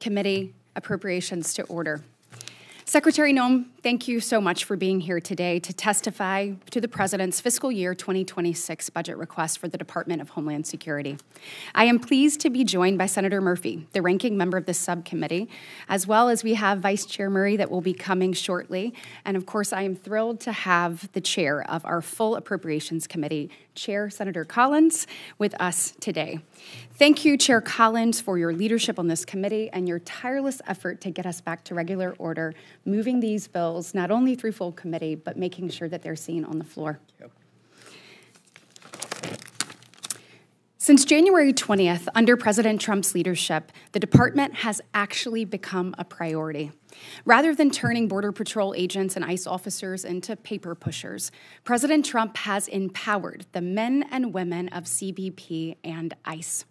Committee Appropriations to order. Secretary Noem, thank you so much for being here today to testify to the President's fiscal year 2026 budget request for the Department of Homeland Security. I am pleased to be joined by Senator Murphy, the ranking member of the subcommittee, as well as we have Vice Chair Murray that will be coming shortly. And of course, I am thrilled to have the chair of our full Appropriations Committee, Chair Senator Collins, with us today. Thank you, Chair Collins, for your leadership on this committee and your tireless effort to get us back to regular order, moving these bills not only through full committee, but making sure that they're seen on the floor. Yep. Since January 20th, under President Trump's leadership, the department has actually become a priority. Rather than turning Border Patrol agents and ICE officers into paper pushers, President Trump has empowered the men and women of CBP and ICE.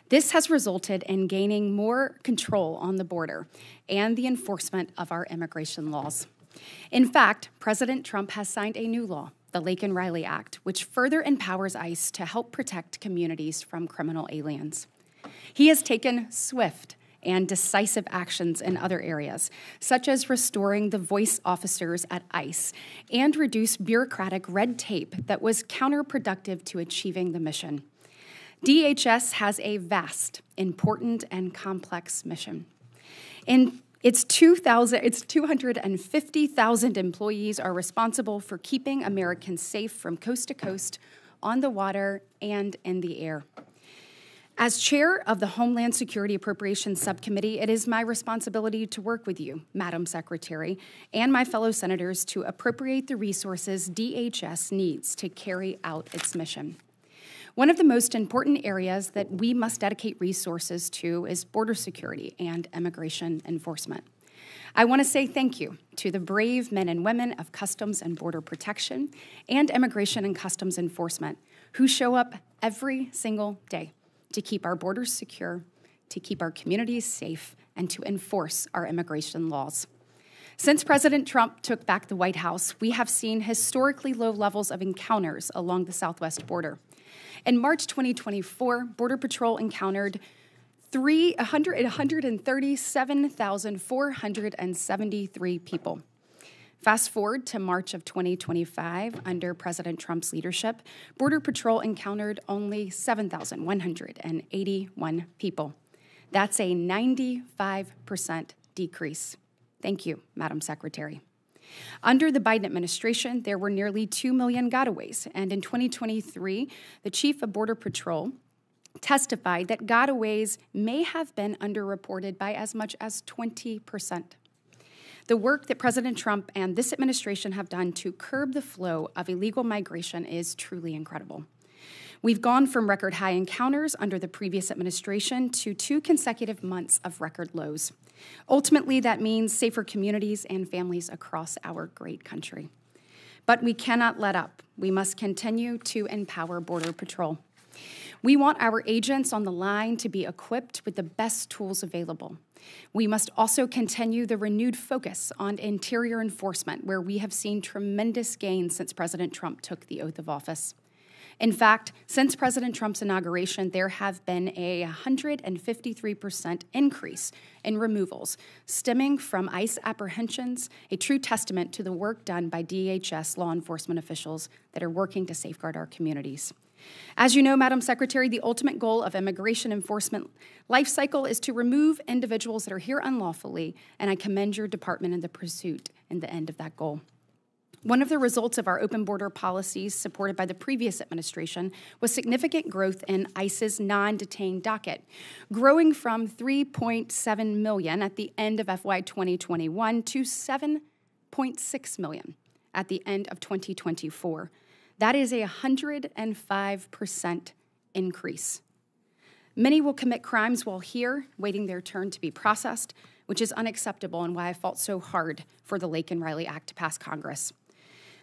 This has resulted in gaining more control on the border and the enforcement of our immigration laws. In fact, President Trump has signed a new law, the Laken-Riley Act, which further empowers ICE to help protect communities from criminal aliens. He has taken swift and decisive actions in other areas, such as restoring the voice officers at ICE and reduce bureaucratic red tape that was counterproductive to achieving the mission. DHS has a vast, important, and complex mission. Its 250,000 employees are responsible for keeping Americans safe from coast to coast, on the water, and in the air. As chair of the Homeland Security Appropriations Subcommittee, it is my responsibility to work with you, Madam Secretary, and my fellow senators to appropriate the resources DHS needs to carry out its mission. One of the most important areas that we must dedicate resources to is border security and immigration enforcement. I want to say thank you to the brave men and women of Customs and Border Protection and Immigration and Customs Enforcement who show up every single day to keep our borders secure, to keep our communities safe, and to enforce our immigration laws. Since President Trump took back the White House, we have seen historically low levels of encounters along the southwest border. In March 2024, Border Patrol encountered 137,473 people. Fast forward to March of 2025, under President Trump's leadership, Border Patrol encountered only 7,181 people. That's a 95% decrease. Thank you, Madam Secretary. Under the Biden administration, there were nearly 2 million gotaways, and in 2023, the Chief of Border Patrol testified that gotaways may have been underreported by as much as 20%. The work that President Trump and this administration have done to curb the flow of illegal migration is truly incredible. We've gone from record high encounters under the previous administration to 2 consecutive months of record lows. Ultimately, that means safer communities and families across our great country. But we cannot let up. We must continue to empower Border Patrol. We want our agents on the line to be equipped with the best tools available. We must also continue the renewed focus on interior enforcement, where we have seen tremendous gains since President Trump took the oath of office. In fact, since President Trump's inauguration, there have been a 153% increase in removals stemming from ICE apprehensions, a true testament to the work done by DHS law enforcement officials that are working to safeguard our communities. As you know, Madam Secretary, the ultimate goal of immigration enforcement life cycle is to remove individuals that are here unlawfully, and I commend your department in the pursuit in the end of that goal. One of the results of our open border policies supported by the previous administration was significant growth in ICE's non-detained docket, growing from 3.7 million at the end of FY 2021 to 7.6 million at the end of 2024. That is a 105% increase. Many will commit crimes while here, waiting their turn to be processed, which is unacceptable and why I fought so hard for the Laken-Riley Act to pass Congress.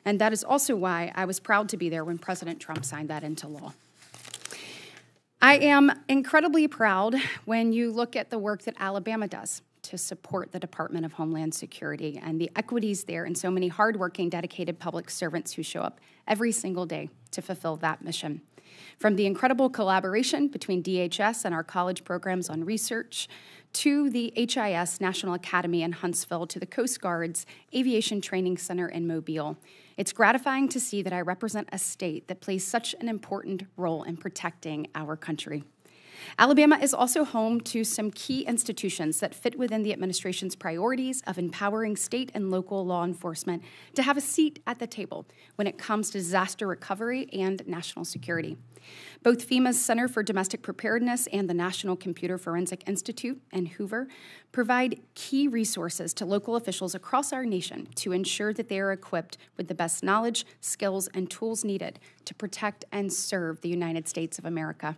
And that is also why I was proud to be there when President Trump signed that into law. I am incredibly proud when you look at the work that Alabama does to support the Department of Homeland Security and the equities there and so many hardworking, dedicated public servants who show up every single day to fulfill that mission. From the incredible collaboration between DHS and our college programs on research, to the HIS National Academy in Huntsville, to the Coast Guard's Aviation Training Center in Mobile. It's gratifying to see that I represent a state that plays such an important role in protecting our country. Alabama is also home to some key institutions that fit within the administration's priorities of empowering state and local law enforcement to have a seat at the table when it comes to disaster recovery and national security. Both FEMA's Center for Domestic Preparedness and the National Computer Forensic Institute in Hoover provide key resources to local officials across our nation to ensure that they are equipped with the best knowledge, skills, and tools needed to protect and serve the United States of America.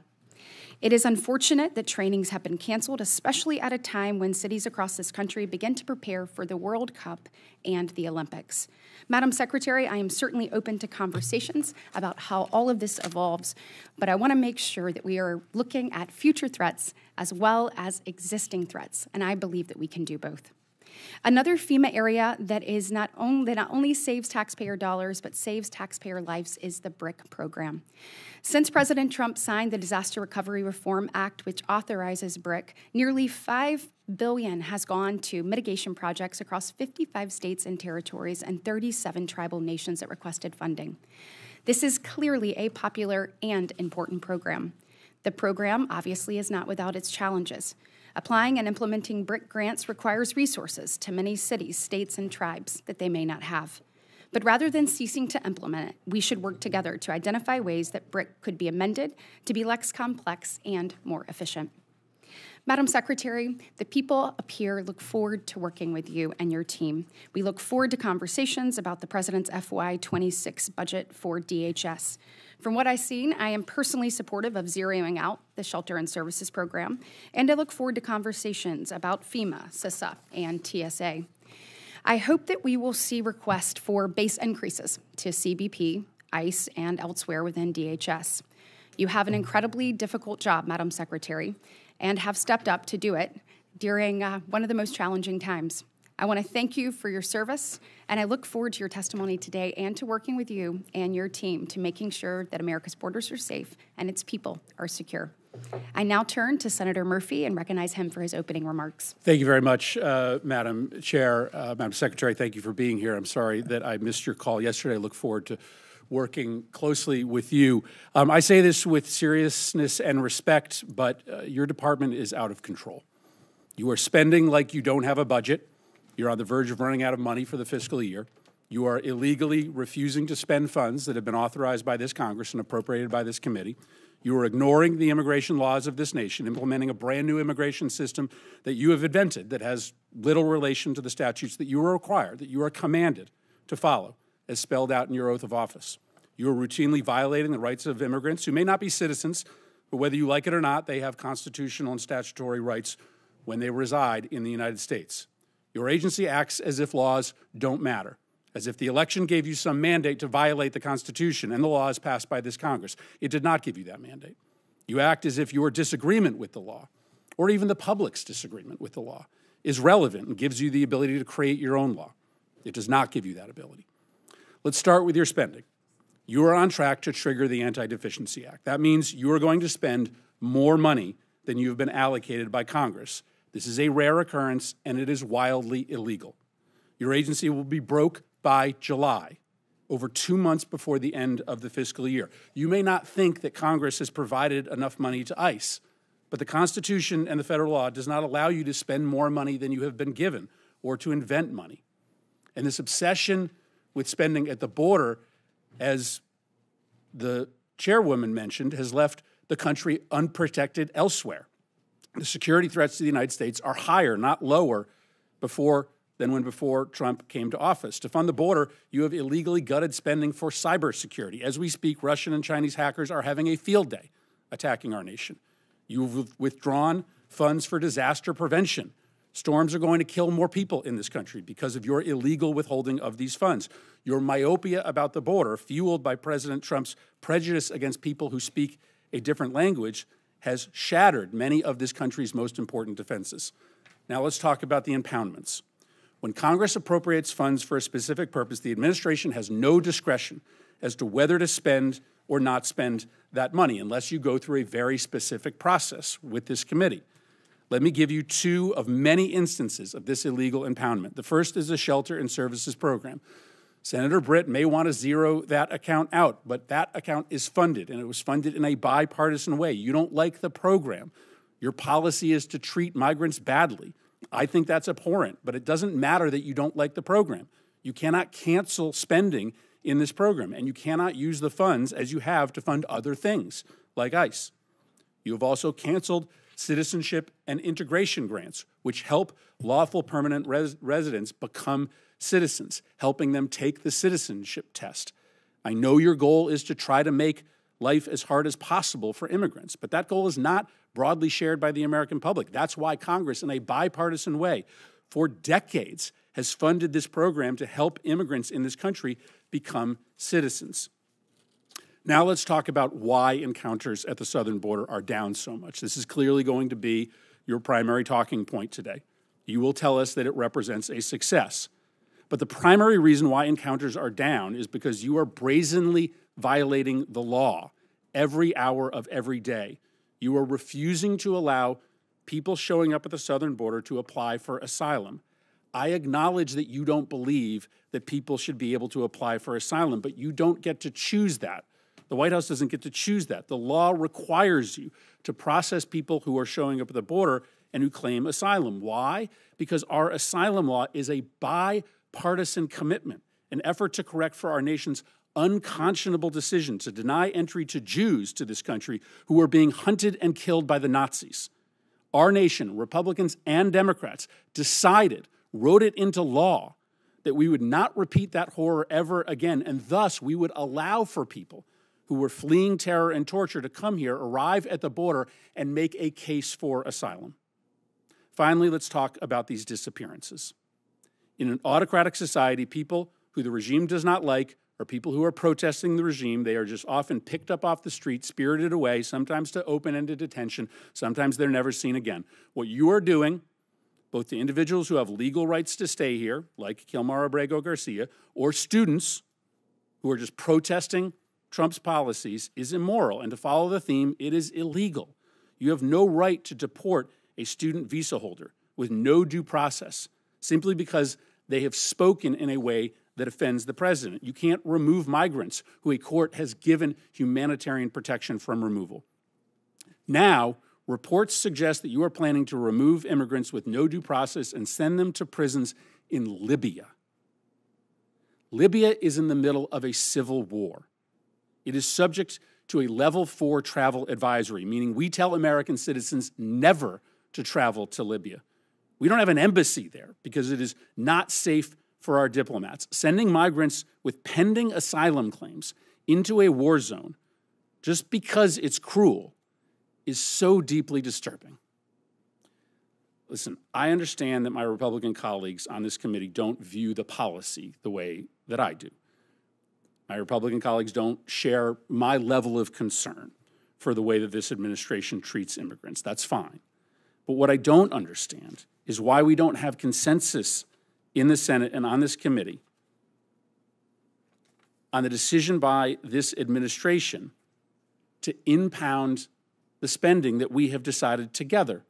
It is unfortunate that trainings have been canceled, especially at a time when cities across this country begin to prepare for the World Cup and the Olympics. Madam Secretary, I am certainly open to conversations about how all of this evolves, but I want to make sure that we are looking at future threats as well as existing threats, and I believe that we can do both. Another FEMA area that not only saves taxpayer dollars but saves taxpayer lives is the BRIC program. Since President Trump signed the Disaster Recovery Reform Act, which authorizes BRIC, nearly $5 billion has gone to mitigation projects across 55 states and territories and 37 tribal nations that requested funding. This is clearly a popular and important program. The program obviously is not without its challenges. Applying and implementing BRIC grants requires resources to many cities, states, and tribes that they may not have. But rather than ceasing to implement it, we should work together to identify ways that BRIC could be amended to be less complex and more efficient. Madam Secretary, the people up here look forward to working with you and your team. We look forward to conversations about the President's FY26 budget for DHS. From what I've seen, I am personally supportive of zeroing out the Shelter and Services Program, and I look forward to conversations about FEMA, CISA, and TSA. I hope that we will see requests for base increases to CBP, ICE, and elsewhere within DHS. You have an incredibly difficult job, Madam Secretary, and have stepped up to do it during one of the most challenging times. I want to thank you for your service, and I look forward to your testimony today and to working with you and your team to making sure that America's borders are safe and its people are secure. I now turn to Senator Murphy and recognize him for his opening remarks. Thank you very much, Madam Chair. Madam Secretary, thank you for being here. I'm sorry that I missed your call yesterday. I look forward to working closely with you. I say this with seriousness and respect, but your department is out of control. You are spending like you don't have a budget. You're on the verge of running out of money for the fiscal year. You are illegally refusing to spend funds that have been authorized by this Congress and appropriated by this committee. You are ignoring the immigration laws of this nation, implementing a brand new immigration system that you have invented that has little relation to the statutes that you are required, that you are commanded to follow, as spelled out in your oath of office. You are routinely violating the rights of immigrants who may not be citizens, but whether you like it or not, they have constitutional and statutory rights when they reside in the United States. Your agency acts as if laws don't matter, as if the election gave you some mandate to violate the Constitution and the laws passed by this Congress. It did not give you that mandate. You act as if your disagreement with the law, or even the public's disagreement with the law, is relevant and gives you the ability to create your own law. It does not give you that ability. Let's start with your spending. You are on track to trigger the Anti-Deficiency Act. That means you are going to spend more money than you have been allocated by Congress. This is a rare occurrence, and it is wildly illegal. Your agency will be broke by July, over 2 months before the end of the fiscal year. You may not think that Congress has provided enough money to ICE, but the Constitution and the federal law does not allow you to spend more money than you have been given or to invent money. And this obsession with spending at the border, as the chairwoman mentioned, has left the country unprotected elsewhere. The security threats to the United States are higher, not lower, than when Trump came to office. To fund the border, you have illegally gutted spending for cybersecurity. As we speak, Russian and Chinese hackers are having a field day attacking our nation. You've withdrawn funds for disaster prevention. Storms are going to kill more people in this country because of your illegal withholding of these funds. Your myopia about the border, fueled by President Trump's prejudice against people who speak a different language, has shattered many of this country's most important defenses. Now let's talk about the impoundments. When Congress appropriates funds for a specific purpose, the administration has no discretion as to whether to spend or not spend that money unless you go through a very specific process with this committee. Let me give you two of many instances of this illegal impoundment. The first is the Shelter and Services Program. Senator Britt may want to zero that account out, but that account is funded, and it was funded in a bipartisan way. You don't like the program. Your policy is to treat migrants badly. I think that's abhorrent, but it doesn't matter that you don't like the program. You cannot cancel spending in this program, and you cannot use the funds as you have to fund other things, like ICE. You have also canceled citizenship and integration grants, which help lawful permanent residents become citizens, helping them take the citizenship test. I know your goal is to try to make life as hard as possible for immigrants, but that goal is not broadly shared by the American public. That's why Congress, in a bipartisan way, for decades, has funded this program to help immigrants in this country become citizens. Now let's talk about why encounters at the southern border are down so much. This is clearly going to be your primary talking point today. You will tell us that it represents a success. But the primary reason why encounters are down is because you are brazenly violating the law every hour of every day. You are refusing to allow people showing up at the southern border to apply for asylum. I acknowledge that you don't believe that people should be able to apply for asylum, but you don't get to choose that. The White House doesn't get to choose that. The law requires you to process people who are showing up at the border and who claim asylum. Why? Because our asylum law is a bipartisan commitment, an effort to correct for our nation's unconscionable decision to deny entry to Jews to this country who were being hunted and killed by the Nazis. Our nation, Republicans and Democrats, decided, wrote it into law, that we would not repeat that horror ever again, and thus we would allow for people who were fleeing terror and torture to come here, arrive at the border, and make a case for asylum. Finally, let's talk about these disappearances. In an autocratic society, people who the regime does not like are people who are protesting the regime. They are just often picked up off the street, spirited away, sometimes to open-ended detention, sometimes they're never seen again. What you are doing, both to individuals who have legal rights to stay here, like Kilmar Abrego Garcia, or students who are just protesting Trump's policies, is immoral. And to follow the theme, it is illegal. You have no right to deport a student visa holder with no due process, simply because they have spoken in a way that offends the president. You can't remove migrants who a court has given humanitarian protection from removal. Now, reports suggest that you are planning to remove immigrants with no due process and send them to prisons in Libya. Libya is in the middle of a civil war. It is subject to a level 4 travel advisory, meaning we tell American citizens never to travel to Libya. We don't have an embassy there because it is not safe for our diplomats. Sending migrants with pending asylum claims into a war zone just because it's cruel is so deeply disturbing. Listen, I understand that my Republican colleagues on this committee don't view the policy the way that I do. My Republican colleagues don't share my level of concern for the way that this administration treats immigrants. That's fine. But what I don't understand is why we don't have consensus in the Senate and on this committee on the decision by this administration to impound the spending that we have decided together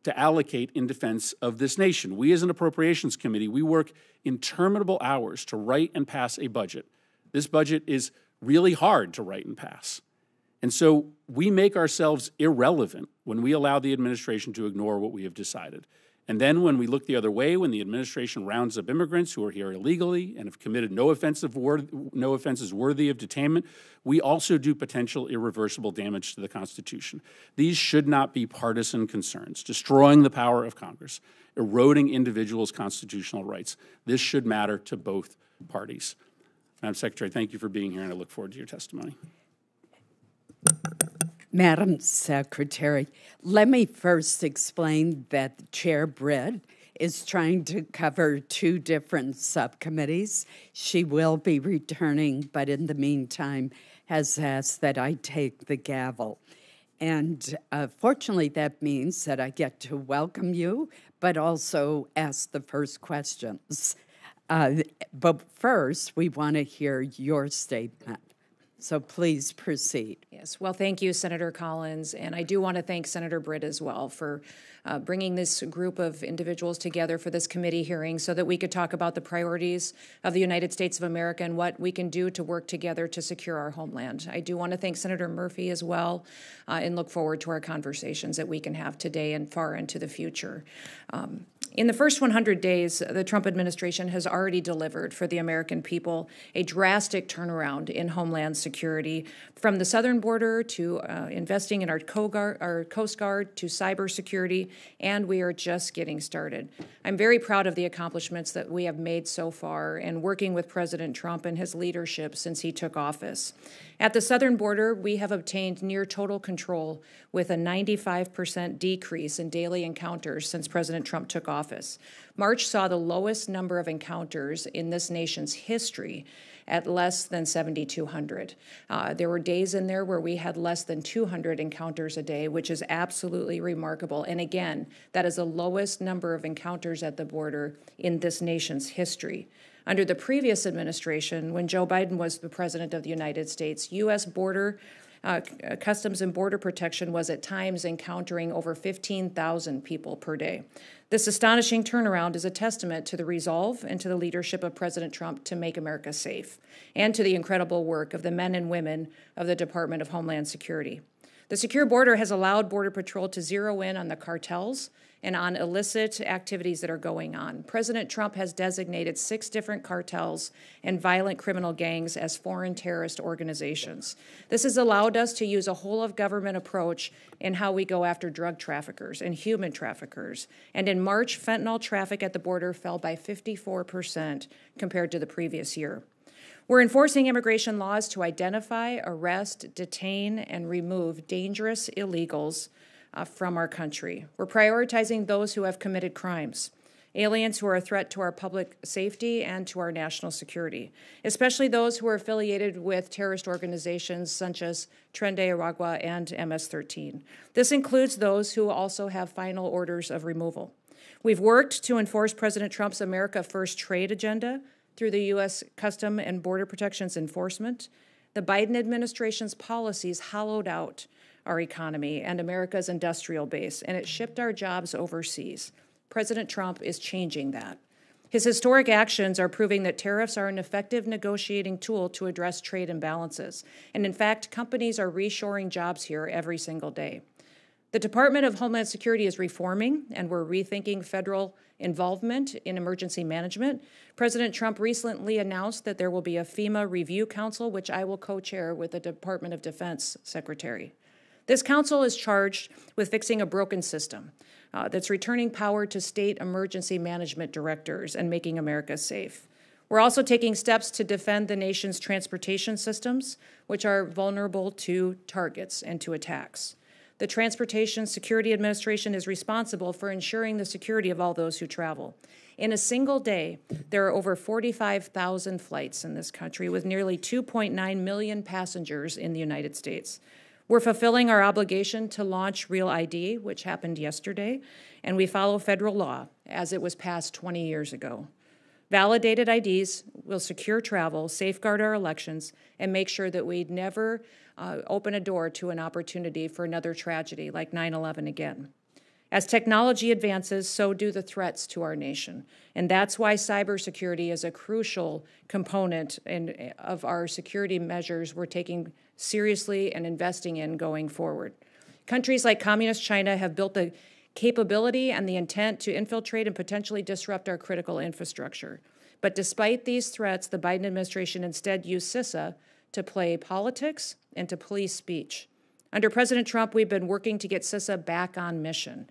to allocate in defense of this nation. We as an appropriations committee, we work interminable hours to write and pass a budget. This budget is really hard to write and pass. And so we make ourselves irrelevant when we allow the administration to ignore what we have decided. And then when we look the other way, when the administration rounds up immigrants who are here illegally and have committed no offenses worthy of detainment, we also do potential irreversible damage to the Constitution. These should not be partisan concerns, destroying the power of Congress, eroding individuals' constitutional rights. This should matter to both parties. Madam Secretary, thank you for being here, and I look forward to your testimony. Madam Secretary, let me first explain that Chair Britt is trying to cover 2 different subcommittees. She will be returning, but in the meantime has asked that I take the gavel. And fortunately, that means that I get to welcome you, but also ask the first questions. But first, we want to hear your statement. So please proceed. Yes, well, thank you, Senator Collins, and I do want to thank Senator Britt as well for bringing this group of individuals together for this committee hearing so that we could talk about the priorities of the United States of America and what we can do to work together to secure our homeland. I do want to thank Senator Murphy as well and look forward to our conversations that we can have today and far into the future. In the first 100 days, the Trump administration has already delivered for the American people a drastic turnaround in homeland security, from the southern border to investing in our Coast Guard to cybersecurity, and we are just getting started. I'm very proud of the accomplishments that we have made so far and working with President Trump and his leadership since he took office. At the southern border, we have obtained near total control with a 95% decrease in daily encounters since President Trump took office. March saw the lowest number of encounters in this nation's history at less than 7,200. There were days in there where we had less than 200 encounters a day, which is absolutely remarkable. And again, that is the lowest number of encounters at the border in this nation's history. Under the previous administration, when Joe Biden was the president of the United States, U.S. Customs and Border Protection was at times encountering over 15,000 people per day. This astonishing turnaround is a testament to the resolve and to the leadership of President Trump to make America safe, and to the incredible work of the men and women of the Department of Homeland Security. The secure border has allowed Border Patrol to zero in on the cartels and on illicit activities that are going on. President Trump has designated 6 different cartels and violent criminal gangs as foreign terrorist organizations. This has allowed us to use a whole-of-government approach in how we go after drug traffickers and human traffickers. And in March, fentanyl traffic at the border fell by 54% compared to the previous year. We're enforcing immigration laws to identify, arrest, detain, and remove dangerous illegals from our country. We're prioritizing those who have committed crimes, aliens who are a threat to our public safety and to our national security, especially those who are affiliated with terrorist organizations such as Tren de Aragua and MS-13. This includes those who also have final orders of removal. We've worked to enforce President Trump's America First trade agenda through the U.S. Customs and Border Protection's enforcement. The Biden administration's policies hollowed out our economy and America's industrial base, and it shipped our jobs overseas. President Trump is changing that. His historic actions are proving that tariffs are an effective negotiating tool to address trade imbalances. And in fact, companies are reshoring jobs here every single day. The Department of Homeland Security is reforming, and we're rethinking federal involvement in emergency management. President Trump recently announced that there will be a FEMA review council, which I will co-chair with the Department of Defense Secretary. This council is charged with fixing a broken system that's returning power to state emergency management directors and making America safe. We're also taking steps to defend the nation's transportation systems, which are vulnerable to targets and to attacks. The Transportation Security Administration is responsible for ensuring the security of all those who travel. In a single day, there are over 45,000 flights in this country with nearly 2.9 million passengers in the United States. We're fulfilling our obligation to launch Real ID, which happened yesterday, and we follow federal law as it was passed 20 years ago. Validated IDs will secure travel, safeguard our elections, and make sure that we never open a door to an opportunity for another tragedy like 9/11 again. As technology advances, so do the threats to our nation. And that's why cybersecurity is a crucial component of our security measures we're taking seriously and investing in going forward. Countries like Communist China have built the capability and the intent to infiltrate and potentially disrupt our critical infrastructure. But despite these threats, the Biden administration instead used CISA to play politics and to police speech. Under President Trump, we've been working to get CISA back on mission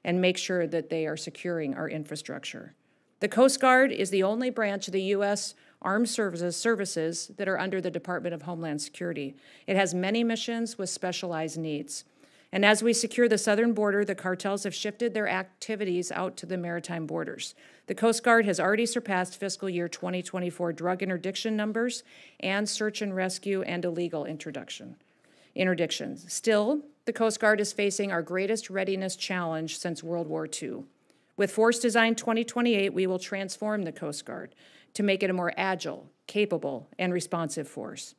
and make sure that they are securing our infrastructure. The Coast Guard is the only branch of the U.S. Armed Services that are under the Department of Homeland Security. It has many missions with specialized needs. And as we secure the southern border, the cartels have shifted their activities out to the maritime borders. The Coast Guard has already surpassed fiscal year 2024 drug interdiction numbers and search and rescue and illegal interdictions. Still, the Coast Guard is facing our greatest readiness challenge since World War II. With Force Design 2028, we will transform the Coast Guard to make it a more agile, capable, and responsive force.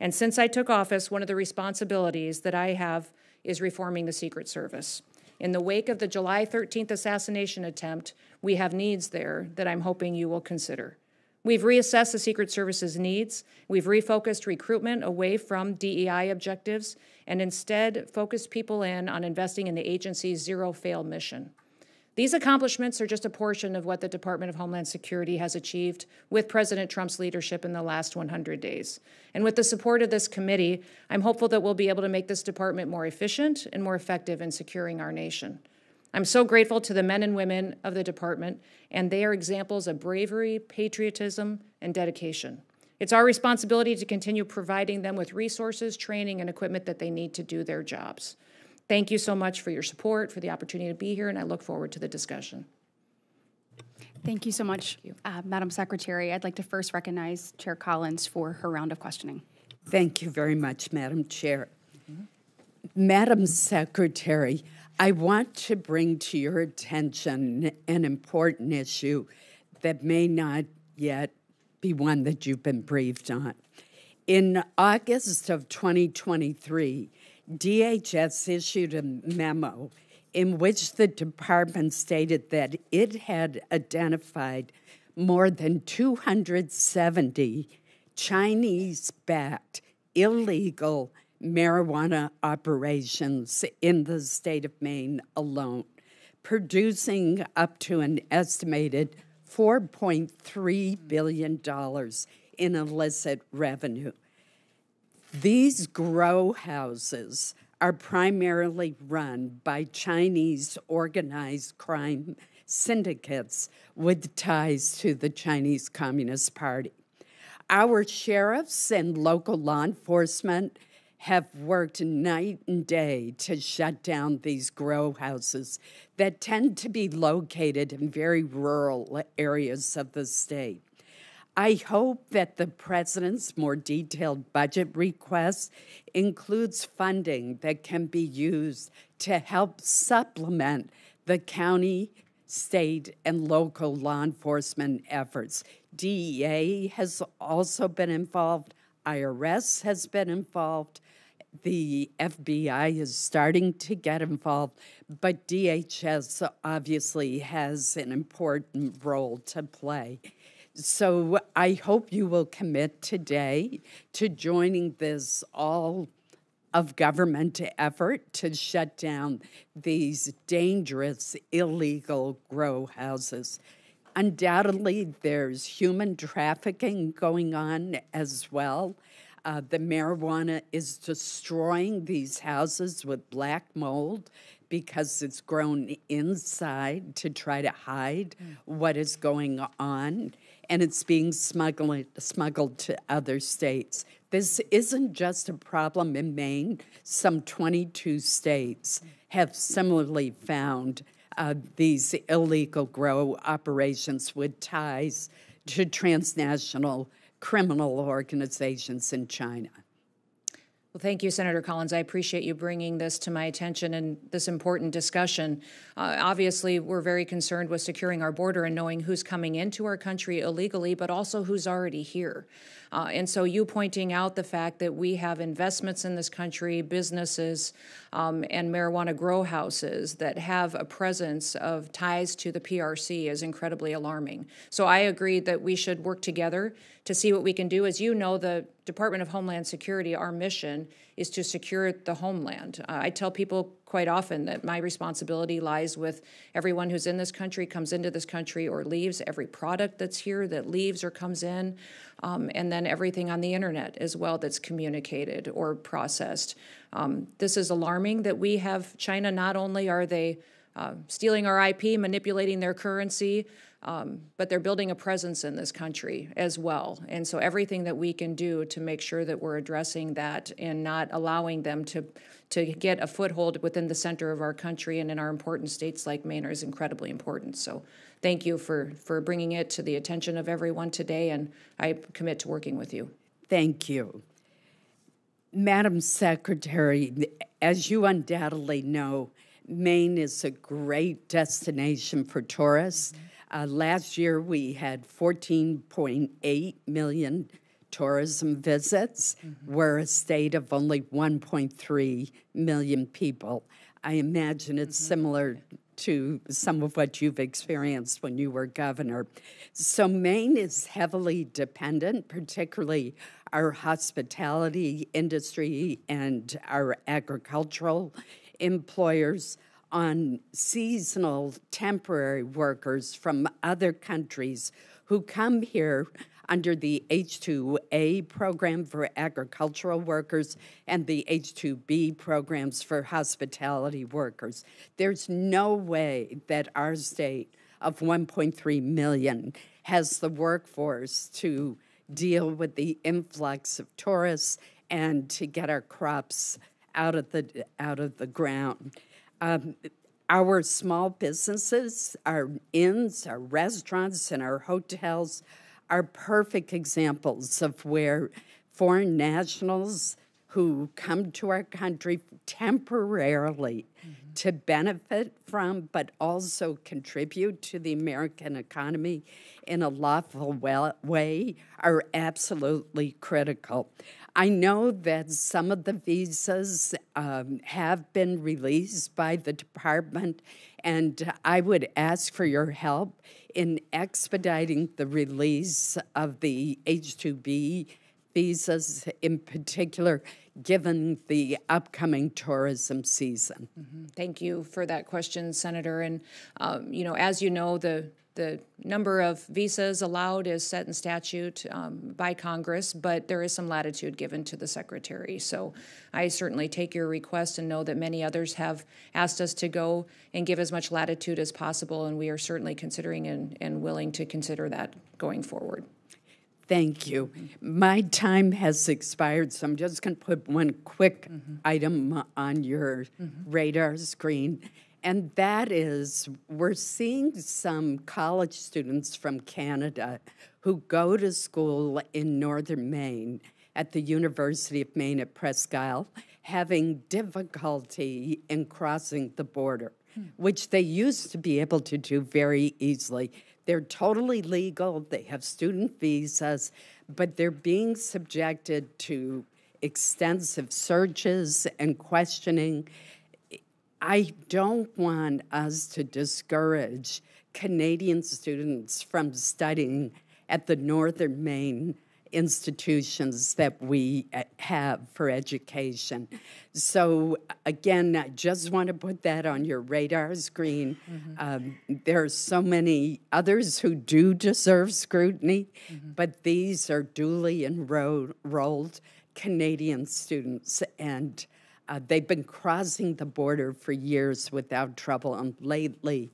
And since I took office, one of the responsibilities that I have is reforming the Secret Service. In the wake of the July 13th assassination attempt, we have needs there that I'm hoping you will consider. We've reassessed the Secret Service's needs. We've refocused recruitment away from DEI objectives and instead focused people in on investing in the agency's zero-fail mission. These accomplishments are just a portion of what the Department of Homeland Security has achieved with President Trump's leadership in the last 100 days. And with the support of this committee, I'm hopeful that we'll be able to make this department more efficient and more effective in securing our nation. I'm so grateful to the men and women of the department, and they are examples of bravery, patriotism, and dedication. It's our responsibility to continue providing them with resources, training, and equipment that they need to do their jobs. Thank you so much for your support, for the opportunity to be here, and I look forward to the discussion. Thank you so much, Madam Secretary. I'd like to first recognize Chair Collins for her round of questioning. Thank you very much, Madam Chair. Madam Secretary, I want to bring to your attention an important issue that may not yet be one that you've been briefed on. In August of 2023, DHS issued a memo in which the department stated that it had identified more than 270 Chinese-backed illegal marijuana operations in the state of Maine alone, producing up to an estimated $4.3 billion in illicit revenue. These grow houses are primarily run by Chinese organized crime syndicates with ties to the Chinese Communist Party. Our sheriffs and local law enforcement have worked night and day to shut down these grow houses that tend to be located in very rural areas of the state. I hope that the president's more detailed budget request includes funding that can be used to help supplement the county, state, and local law enforcement efforts. DEA has also been involved. IRS has been involved. The FBI is starting to get involved, but DHS obviously has an important role to play. So I hope you will commit today to joining this all-of-government effort to shut down these dangerous, illegal grow houses. Undoubtedly, there's human trafficking going on as well. The marijuana is destroying these houses with black mold because it's grown inside to try to hide what is going on, and it's being smuggled to other states. This isn't just a problem in Maine. Some 22 states have similarly found these illegal grow operations with ties to transnational criminal organizations in China. Well, thank you, Senator Collins. I appreciate you bringing this to my attention and this important discussion. Obviously, we're very concerned with securing our border and knowing who's coming into our country illegally, but also who's already here. And so you pointing out the fact that we have investments in this country, businesses, and marijuana grow houses that have a presence of ties to the PRC is incredibly alarming. So I agree that we should work together to see what we can do. As you know, the Department of Homeland Security, our mission is to secure the homeland. I tell people quite often that my responsibility lies with everyone who's in this country, comes into this country or leaves, every product that's here that leaves or comes in, and then everything on the internet as well that's communicated or processed. This is alarming that we have China. Not only are they stealing our IP, manipulating their currency, but they're building a presence in this country as well. And so everything that we can do to make sure that we're addressing that and not allowing them to get a foothold within the center of our country and in our important states like Maine is incredibly important. So thank you for bringing it to the attention of everyone today, and I commit to working with you. Thank you. Madam Secretary, as you undoubtedly know, Maine is a great destination for tourists. Last year, we had 14.8 million tourism visits. We're a state of only 1.3 million people. I imagine it's similar to some of what you've experienced when you were governor. So Maine is heavily dependent, particularly our hospitality industry and our agricultural employers, on seasonal temporary workers from other countries who come here under the H-2A program for agricultural workers and the H-2B programs for hospitality workers. There's no way that our state of 1.3 million has the workforce to deal with the influx of tourists and to get our crops out of the ground. Our small businesses, our inns, our restaurants, and our hotels are perfect examples of where foreign nationals who come to our country temporarily to benefit from, but also contribute to the American economy in a lawful way, are absolutely critical. I know that some of the visas have been released by the department, and I would ask for your help in expediting the release of the H-2B visas, in particular, given the upcoming tourism season. Thank you for that question, Senator. And, as you know, the number of visas allowed is set in statute by Congress, but there is some latitude given to the Secretary. So I certainly take your request and know that many others have asked us to go and give as much latitude as possible, and we are certainly considering and willing to consider that going forward. Thank you. My time has expired, so I'm just going to put one quick item on your radar screen, and that is we're seeing some college students from Canada who go to school in northern Maine at the University of Maine at Presque Isle having difficulty in crossing the border, which they used to be able to do very easily. They're totally legal, they have student visas, but they're being subjected to extensive searches and questioning. I don't want us to discourage Canadian students from studying at the Northern Maine institutions that we have for education. So again, I just want to put that on your radar screen. There are so many others who do deserve scrutiny, but these are duly enrolled Canadian students, and they've been crossing the border for years without trouble, and lately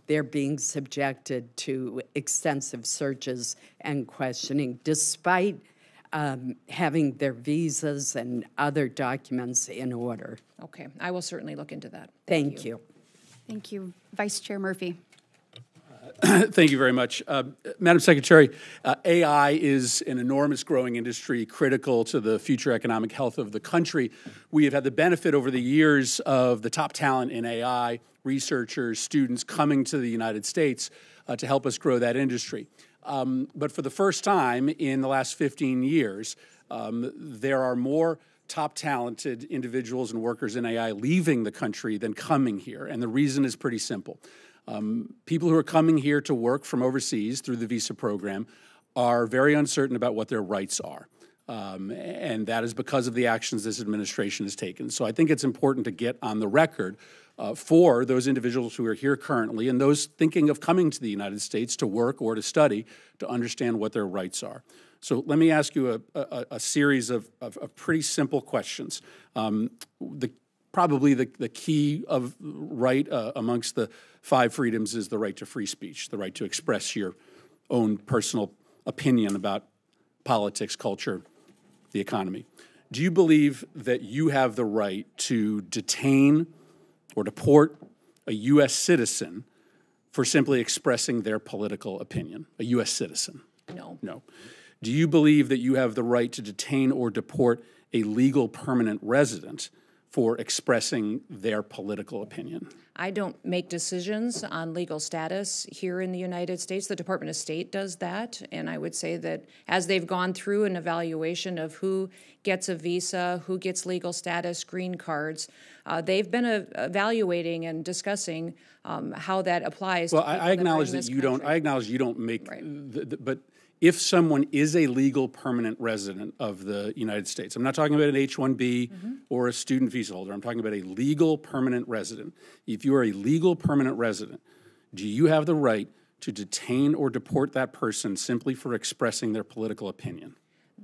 they're being subjected to extensive searches and questioning, despite having their visas and other documents in order. Okay, I will certainly look into that. Thank you. Thank you. Vice Chair Murphy. Thank you very much. Madam Secretary, AI is an enormous growing industry critical to the future economic health of the country. We have had the benefit over the years of the top talent in AI, researchers, students coming to the United States to help us grow that industry. But for the first time in the last 15 years, there are more top talented individuals and workers in AI leaving the country than coming here. And the reason is pretty simple. People who are coming here to work from overseas through the visa program are very uncertain about what their rights are. And that is because of the actions this administration has taken. So I think it's important to get on the record for those individuals who are here currently and those thinking of coming to the United States to work or to study to understand what their rights are. So let me ask you a series of pretty simple questions. Probably the key of right amongst the 5 freedoms is the right to free speech, the right to express your own personal opinion about politics, culture, the economy. Do you believe that you have the right to detain or deport a U.S. citizen for simply expressing their political opinion, a U.S. citizen? No. No. Do you believe that you have the right to detain or deport a legal permanent resident for expressing their political opinion? I don't make decisions on legal status here in the United States. The Department of State does that, and I would say that as they've gone through an evaluation of who gets a visa, who gets legal status, green cards, they've been evaluating and discussing how that applies. Well, to people I acknowledge that that you don't. I acknowledge you don't make. Right. But if someone is a legal permanent resident of the United States, I'm not talking about an H-1B or a student visa holder. I'm talking about a legal permanent resident. If you are a legal permanent resident, do you have the right to detain or deport that person simply for expressing their political opinion?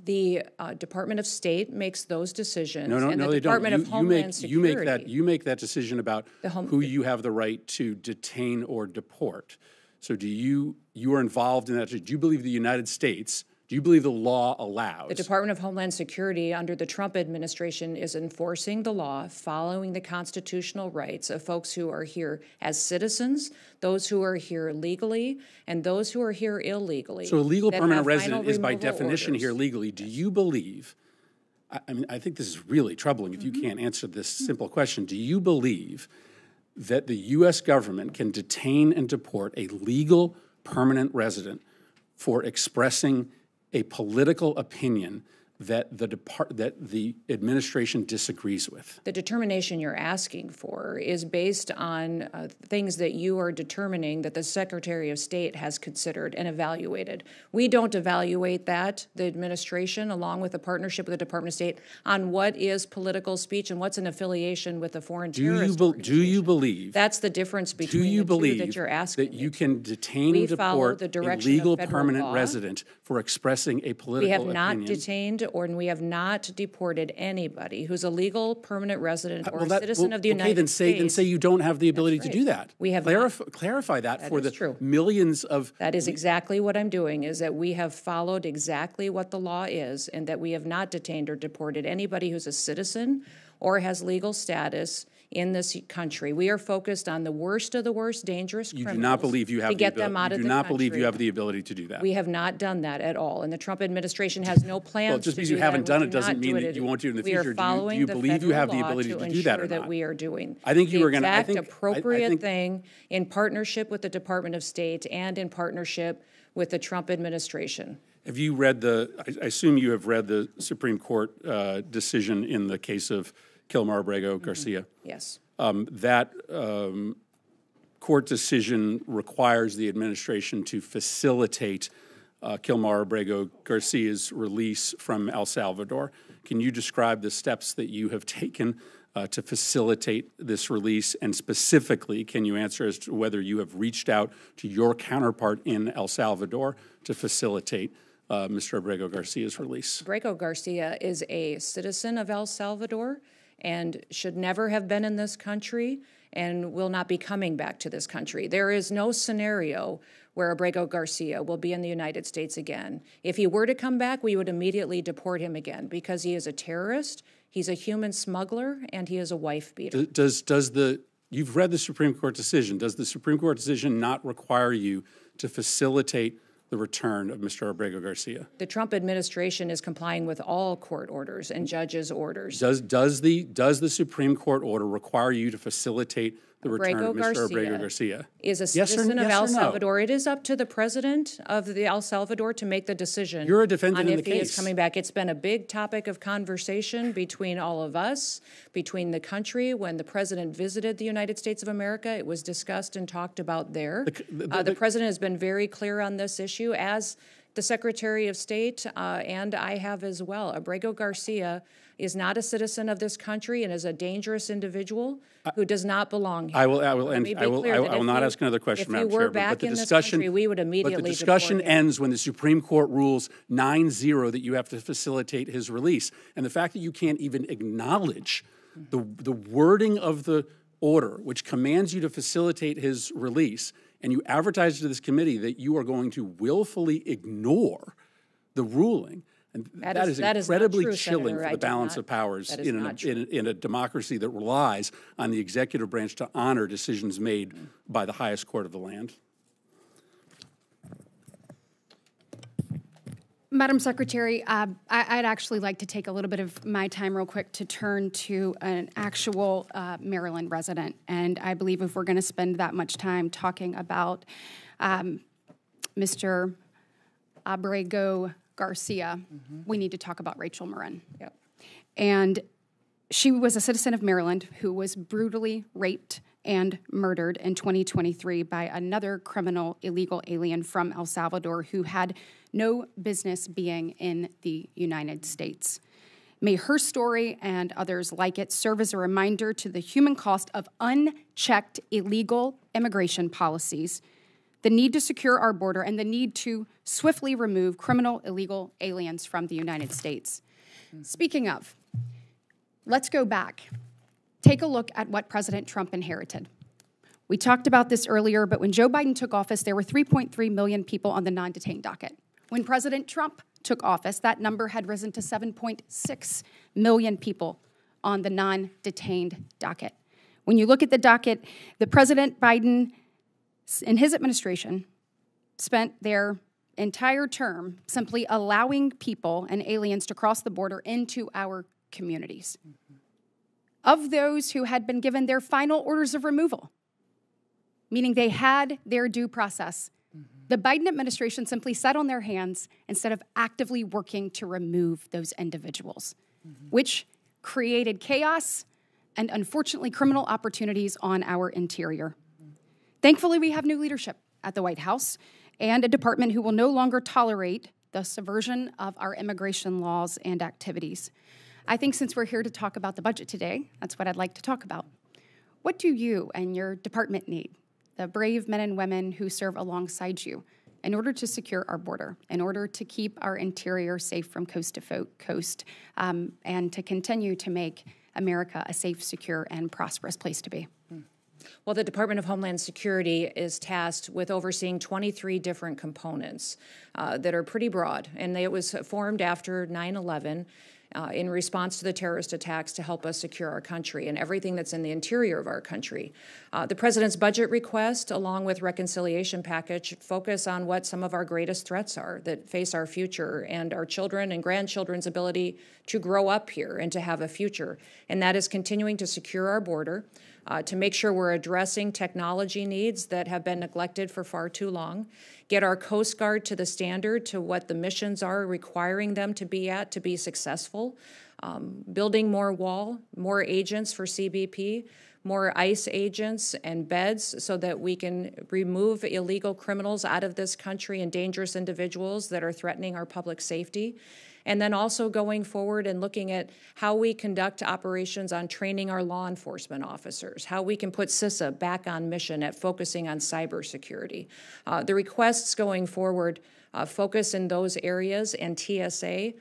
The Department of State makes those decisions. No, and the they Department don't. of Homeland Security. You make that decision about who you have the right to detain or deport. So you are involved in that? Do you believe the United States, do you believe the law allows? The Department of Homeland Security under the Trump administration is enforcing the law, following the constitutional rights of folks who are here as citizens, those who are here legally, and those who are here illegally. So a legal permanent resident is by removal definition orders. here legally. Do you believe, I mean, I think this is really troubling if you can't answer this simple question. Do you believe that the U.S. government can detain and deport a legal permanent resident for expressing a political opinion that the administration disagrees with? The determination you're asking for is based on things that you are determining that the Secretary of State has considered and evaluated. We don't evaluate that, the administration, along with a partnership with the Department of State, on what is political speech and what's an affiliation with a foreign terrorist organization. Do you believe? That's the difference between the two that you're asking. That you can detain and deport a legal permanent resident for expressing a political opinion? We have not detained we have not deported anybody who's a legal permanent resident or a citizen of the United States. Then say you don't have the ability to do that. We have clarify that for the true. Millions of. That is exactly what I'm doing, is that we have followed exactly what the law is, and that we have not detained or deported anybody who's a citizen or has legal status in this country. We are focused on the worst of the worst dangerous criminals. You do not believe you have to get them out of the country. You do not believe you have the ability to do that. We have not done that at all, and the Trump administration has no plans. Well, just because you haven't done it doesn't mean that you won't do it in the future. We are following do you believe you have the ability to do that or not? That we are doing. I think you were going to. The exact appropriate thing in partnership with the Department of State and in partnership with the Trump administration. Have you read I assume you have read the Supreme Court decision in the case of Kilmar Abrego Garcia? Yes. That court decision requires the administration to facilitate Kilmar Abrego Garcia's release from El Salvador. Can you describe the steps that you have taken to facilitate this release? And specifically, can you answer as to whether you have reached out to your counterpart in El Salvador to facilitate Mr. Abrego Garcia's release? Abrego Garcia is a citizen of El Salvador and should never have been in this country and will not be coming back to this country. There is no scenario where Abrego Garcia will be in the United States again. If he were to come back, we would immediately deport him again because he is a terrorist, he's a human smuggler, and he is a wife beater. You've read the Supreme Court decision. Does the Supreme Court decision not require you to facilitate the return of Mr. Abrego Garcia? The Trump administration is complying with all court orders and judges' orders. Does the Supreme Court order require you to facilitate the return of Mr. Abrego Garcia? Is a citizen of El Salvador. It is up to the president of the El Salvador to make the decision. You're a defendant in the case. If he is coming back. It's been a big topic of conversation between all of us, between the country. When the president visited the United States of America, it was discussed and talked about there. The president has been very clear on this issue, as the Secretary of State and I have as well. Abrego Garcia is not a citizen of this country and is a dangerous individual who does not belong here. I will not ask another question, Madam Chair. But the discussion, we would immediately. But the discussion ends when the Supreme Court rules 9-0 that you have to facilitate his release, and the fact that you can't even acknowledge the wording of the order, which commands you to facilitate his release, and you advertise to this committee that you are going to willfully ignore the ruling. And that is incredibly chilling for the balance of powers in a democracy that relies on the executive branch to honor decisions made by the highest court of the land. Madam Secretary, I'd actually like to take a little bit of my time real quick to turn to an actual Maryland resident. And I believe if we're going to spend that much time talking about Mr. Abrego Garcia, we need to talk about Rachel Marin. Yep. And she was a citizen of Maryland who was brutally raped and murdered in 2023 by another criminal illegal alien from El Salvador who had no business being in the United States. May her story and others like it serve as a reminder to the human cost of unchecked illegal immigration policies, the need to secure our border, and the need to swiftly remove criminal illegal aliens from the United States. Speaking of, let's go back. Take a look at what President Trump inherited. We talked about this earlier, but when Joe Biden took office, there were 3.3 million people on the non-detained docket. When President Trump took office, that number had risen to 7.6 million people on the non-detained docket. When you look at the docket, the President Biden, in his administration, spent their entire term simply allowing people and aliens to cross the border into our communities. Of those who had been given their final orders of removal, meaning they had their due process, the Biden administration simply sat on their hands instead of actively working to remove those individuals, which created chaos and, unfortunately, criminal opportunities on our interior. Thankfully, we have new leadership at the White House and a department who will no longer tolerate the subversion of our immigration laws and activities. I think since we're here to talk about the budget today, that's what I'd like to talk about. What do you and your department need, the brave men and women who serve alongside you, in order to secure our border, in order to keep our interior safe from coast to coast, and to continue to make America a safe, secure, and prosperous place to be? Well, the Department of Homeland Security is tasked with overseeing 23 different components that are pretty broad, and it was formed after 9/11 in response to the terrorist attacks to help us secure our country and everything that's in the interior of our country. The President's budget request, along with reconciliation package, focus on what some of our greatest threats are that face our future and our children and grandchildren's ability to grow up here and to have a future. And that is continuing to secure our border, to make sure we're addressing technology needs that have been neglected for far too long, get our Coast Guard to the standard to what the missions are requiring them to be at to be successful, building more wall, more agents for CBP, more ICE agents and beds so that we can remove illegal criminals out of this country and dangerous individuals that are threatening our public safety. And then also going forward and looking at how we conduct operations on training our law enforcement officers, how we can put CISA back on mission at focusing on cybersecurity. The requests going forward focus in those areas and TSA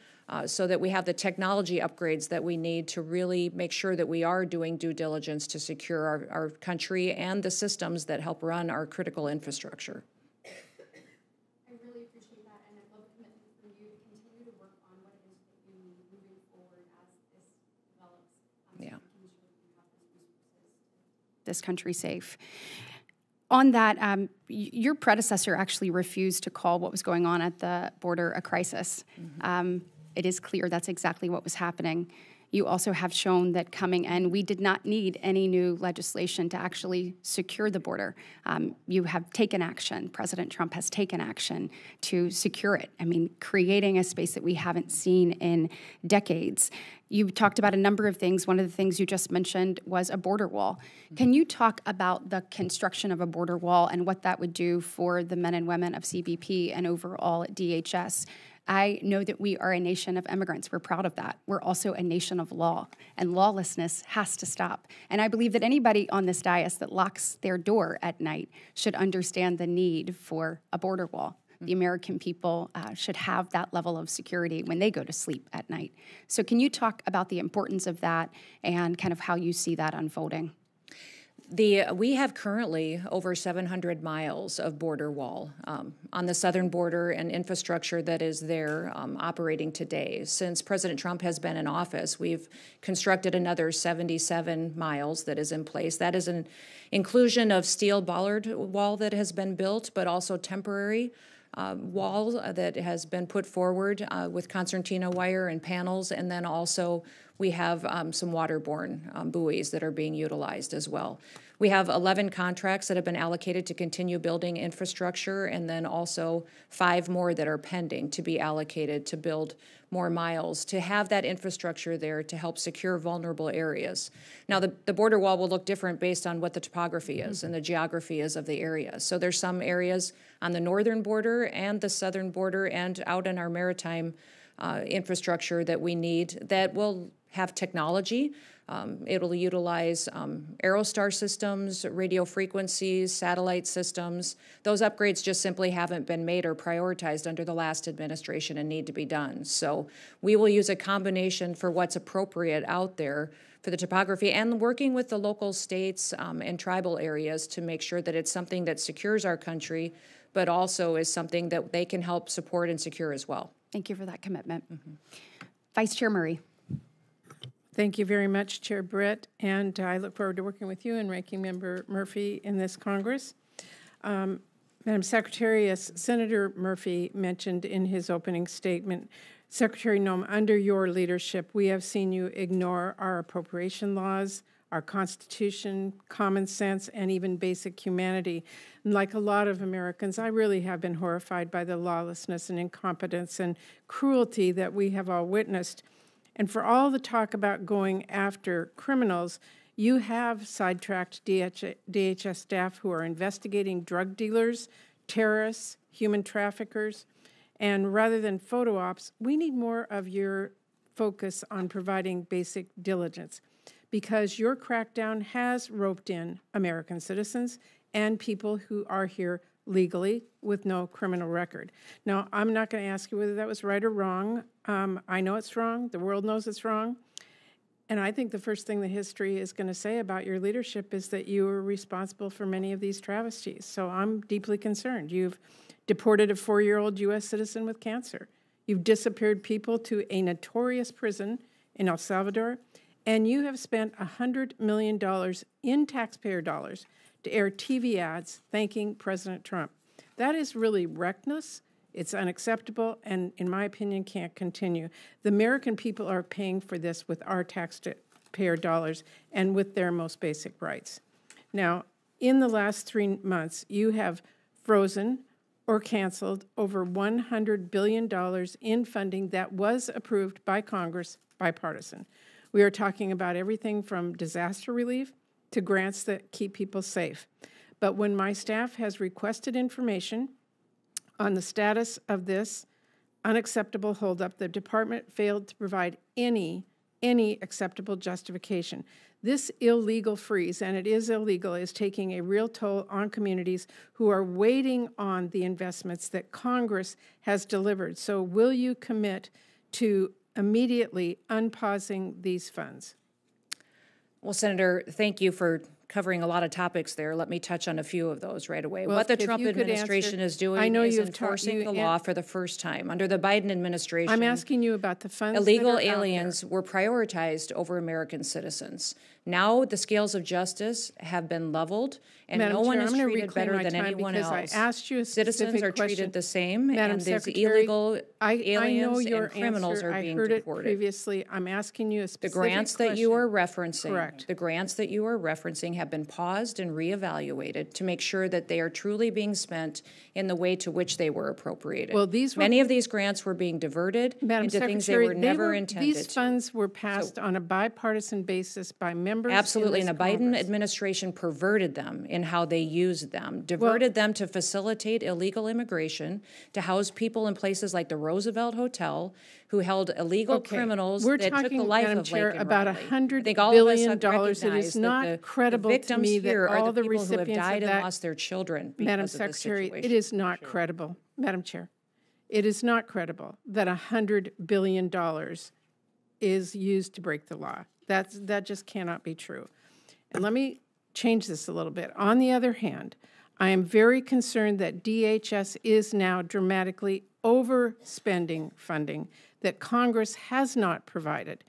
so that we have the technology upgrades that we need to really make sure that we are doing due diligence to secure our country and the systems that help run our critical infrastructure. This country safe. On that, your predecessor actually refused to call what was going on at the border a crisis. It is clear that's exactly what was happening. You also have shown that coming in, we did not need any new legislation to actually secure the border. You have taken action. President Trump has taken action to secure it. I mean, creating a space that we haven't seen in decades. You talked about a number of things. One of the things you just mentioned was a border wall. Can you talk about the construction of a border wall and what that would do for the men and women of CBP and overall at DHS? I know that we are a nation of immigrants. We're proud of that. We're also a nation of law, and lawlessness has to stop. And I believe that anybody on this dais that locks their door at night should understand the need for a border wall. The American people should have that level of security when they go to sleep at night. So can you talk about the importance of that and kind of how you see that unfolding? We have currently over 700 miles of border wall on the southern border and infrastructure that is there operating today. Since President Trump has been in office, we've constructed another 77 miles that is in place. That is an inclusion of steel bollard wall that has been built, but also temporary wall that has been put forward with concertina wire and panels, and then also we have some waterborne buoys that are being utilized as well. We have 11 contracts that have been allocated to continue building infrastructure, and then also 5 more that are pending to be allocated to build more miles, to have that infrastructure there to help secure vulnerable areas. Now, the border wall will look different based on what the topography is and the geography is of the area. So there's some areas on the northern border and the southern border and out in our maritime infrastructure that we need that will have technology. It'll utilize Aerostar systems, radio frequencies, satellite systems. Those upgrades just simply haven't been made or prioritized under the last administration and need to be done. So we will use a combination for what's appropriate out there for the topography and working with the local states and tribal areas to make sure that it's something that secures our country, but also is something that they can help support and secure as well. Thank you for that commitment. Vice Chair Murray. Thank you very much, Chair Britt, and I look forward to working with you and Ranking Member Murphy in this Congress. Madam Secretary, as Senator Murphy mentioned in his opening statement, Secretary Noem, under your leadership, we have seen you ignore our appropriation laws, our Constitution, common sense, and even basic humanity. And like a lot of Americans, I really have been horrified by the lawlessness and incompetence and cruelty that we have all witnessed. And for all the talk about going after criminals, you have sidetracked DHS staff who are investigating drug dealers, terrorists, human traffickers, and rather than photo ops, we need more of your focus on providing basic diligence, because your crackdown has roped in American citizens and people who are here legally with no criminal record. Now, I'm not going to ask you whether that was right or wrong. I know it's wrong. The world knows it's wrong. And I think the first thing the history is going to say about your leadership is that you were responsible for many of these travesties. So I'm deeply concerned. You've deported a 4-year-old U.S. citizen with cancer. You've disappeared people to a notorious prison in El Salvador. And you have spent $100 million in taxpayer dollars to air TV ads thanking President Trump. That is really reckless. It's unacceptable, and in my opinion, can't continue. The American people are paying for this with our taxpayer dollars and with their most basic rights. Now, in the last 3 months, you have frozen or canceled over $100 billion in funding that was approved by Congress, bipartisan. We are talking about everything from disaster relief to grants that keep people safe. But when my staff has requested information on the status of this unacceptable holdup, the department failed to provide any acceptable justification. This illegal freeze, and it is illegal, is taking a real toll on communities who are waiting on the investments that Congress has delivered. So will you commit to immediately unpausing these funds? Well, Senator, thank you for covering a lot of topics there. Let me touch on a few of those right away. Well, what the Trump administration is doing is enforcing the law for the first time. Under the Biden administration, I'm asking you about the funds. Illegal aliens were prioritized over American citizens. Now the scales of justice have been leveled, and Madam no one Chair, is treated better than anyone else. I asked you a Citizens are question. treated the same, Madam and these Secretary, illegal aliens I know your and criminals answer. are being I heard deported. it previously. I'm asking you a specific The grants that you are referencing, Correct. The grants that you are referencing have been paused and reevaluated to make sure that they are truly being spent in the way to which they were appropriated. Well, many of these grants were being diverted Madam into Secretary, things they were never intended. These funds were passed on a bipartisan basis by members. Absolutely, in and the this Biden Congress. administration perverted them in how they used them, diverted them to facilitate illegal immigration, to house people in places like the Roosevelt Hotel, who held illegal criminals We're that took talking, the life Madam of Chair, Laken about Riley. $100 I think all of us billion. have recognized It is not that credible the to victims me that here are all the the people who have recipients died of that, and lost their children because Madam of this Secretary, situation. it is not credible, Madam Chair. It is not credible that $100 billion is used to break the law. That just cannot be true. And let me change this a little bit. On the other hand, I am very concerned that DHS is now dramatically overspending funding that Congress has not provided.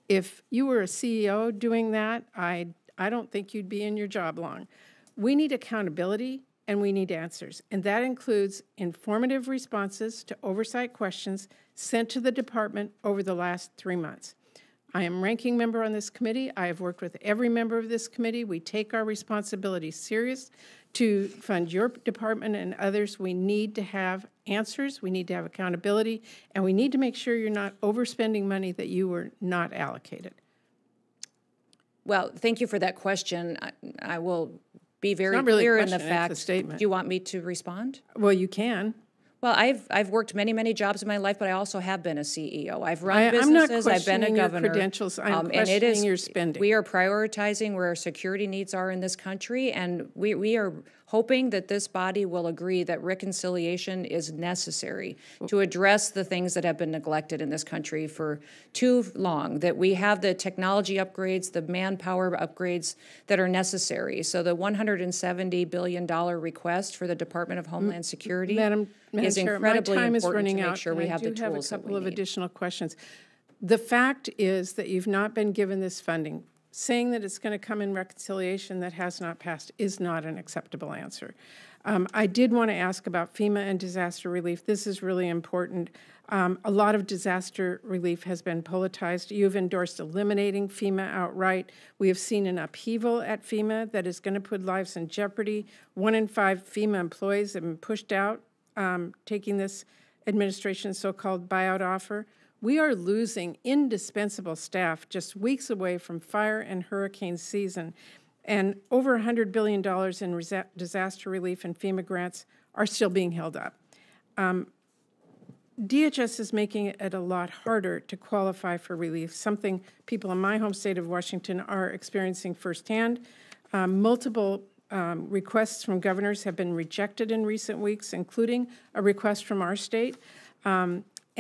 If you were a CEO doing that, I don't think you'd be in your job long. We need accountability, and we need answers. And that includes informative responses to oversight questions sent to the department over the last 3 months. I am ranking member on this committee. I have worked with every member of this committee. We take our responsibility serious to fund your department and others. We need to have answers. We need to have accountability, and we need to make sure you're not overspending money that you were not allocated. Well, thank you for that question. I will be very really clear a in the question, it's a fact. statement. Do you want me to respond? Well, you can. Well, I've worked many jobs in my life, but I also have been a CEO. I've run I'm not businesses. I've been a questioning your governor. credentials. I'm and it questioning is your spending. We are prioritizing where our security needs are in this country, and we are hoping that this body will agree that reconciliation is necessary to address the things that have been neglected in this country for too long, that we have the technology upgrades, the manpower upgrades that are necessary. So the $170 billion request for the Department of Homeland Security Madam is Chair, incredibly my time is important running to make out, sure and we I have the do have a tools that couple we of need. additional questions. The fact is that you've not been given this funding. Saying that it's going to come in reconciliation that has not passed is not an acceptable answer. I did want to ask about FEMA and disaster relief. This is really important. A lot of disaster relief has been politicized. You've endorsed eliminating FEMA outright. We have seen an upheaval at FEMA that is going to put lives in jeopardy. 1 in 5 FEMA employees have been pushed out, taking this administration's so-called buyout offer. We are losing indispensable staff just weeks away from fire and hurricane season, and over $100 billion in disaster relief and FEMA grants are still being held up. DHS is making it a lot harder to qualify for relief, something people in my home state of Washington are experiencing firsthand. Multiple requests from governors have been rejected in recent weeks, including a request from our state.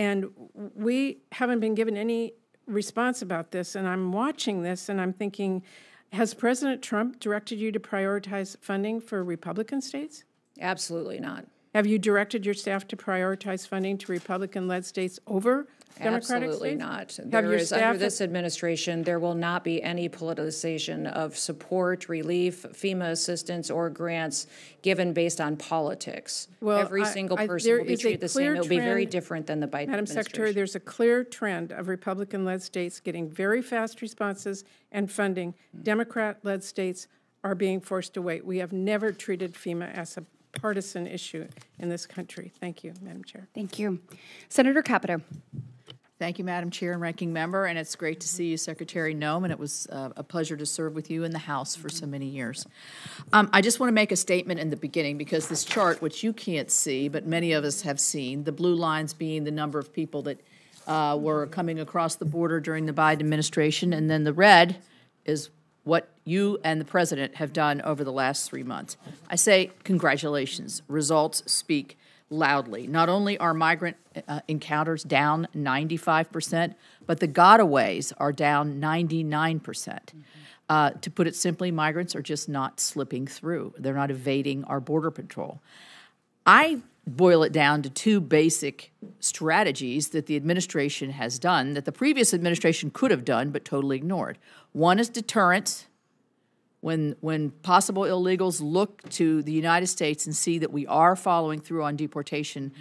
And we haven't been given any response about this, and I'm watching this and I'm thinking, has President Trump directed you to prioritize funding for Republican states? Absolutely not. Have you directed your staff to prioritize funding to Republican-led states over Democratic Absolutely states? not. Have There your is, staff under this administration, there will not be any politicization of support, relief, FEMA assistance, or grants given based on politics. Well, every single person there will be is a treated the same. clear It will be very trend, different than the Biden Madam administration. Secretary, there's a clear trend of Republican-led states getting very fast responses and funding. Democrat-led states are being forced to wait. We have never treated FEMA as a partisan issue in this country. Thank you, Madam Chair. Thank you. Senator Capito. Thank you, Madam Chair and Ranking Member, and it's great to see you, Secretary Noem, and it was a pleasure to serve with you in the House for so many years. I just want to make a statement in the beginning because this chart, which you can't see, but many of us have seen, the blue lines being the number of people that were coming across the border during the Biden administration, and then the red is what you and the President have done over the last 3 months. I say congratulations. Results speak loudly. Not only are migrant encounters down 95%, but the gotaways are down 99%. To put it simply, migrants are just not slipping through. They're not evading our border patrol. I boil it down to 2 basic strategies that the administration has done that the previous administration could have done but totally ignored. One is deterrence. When possible illegals look to the United States and see that we are following through on deportation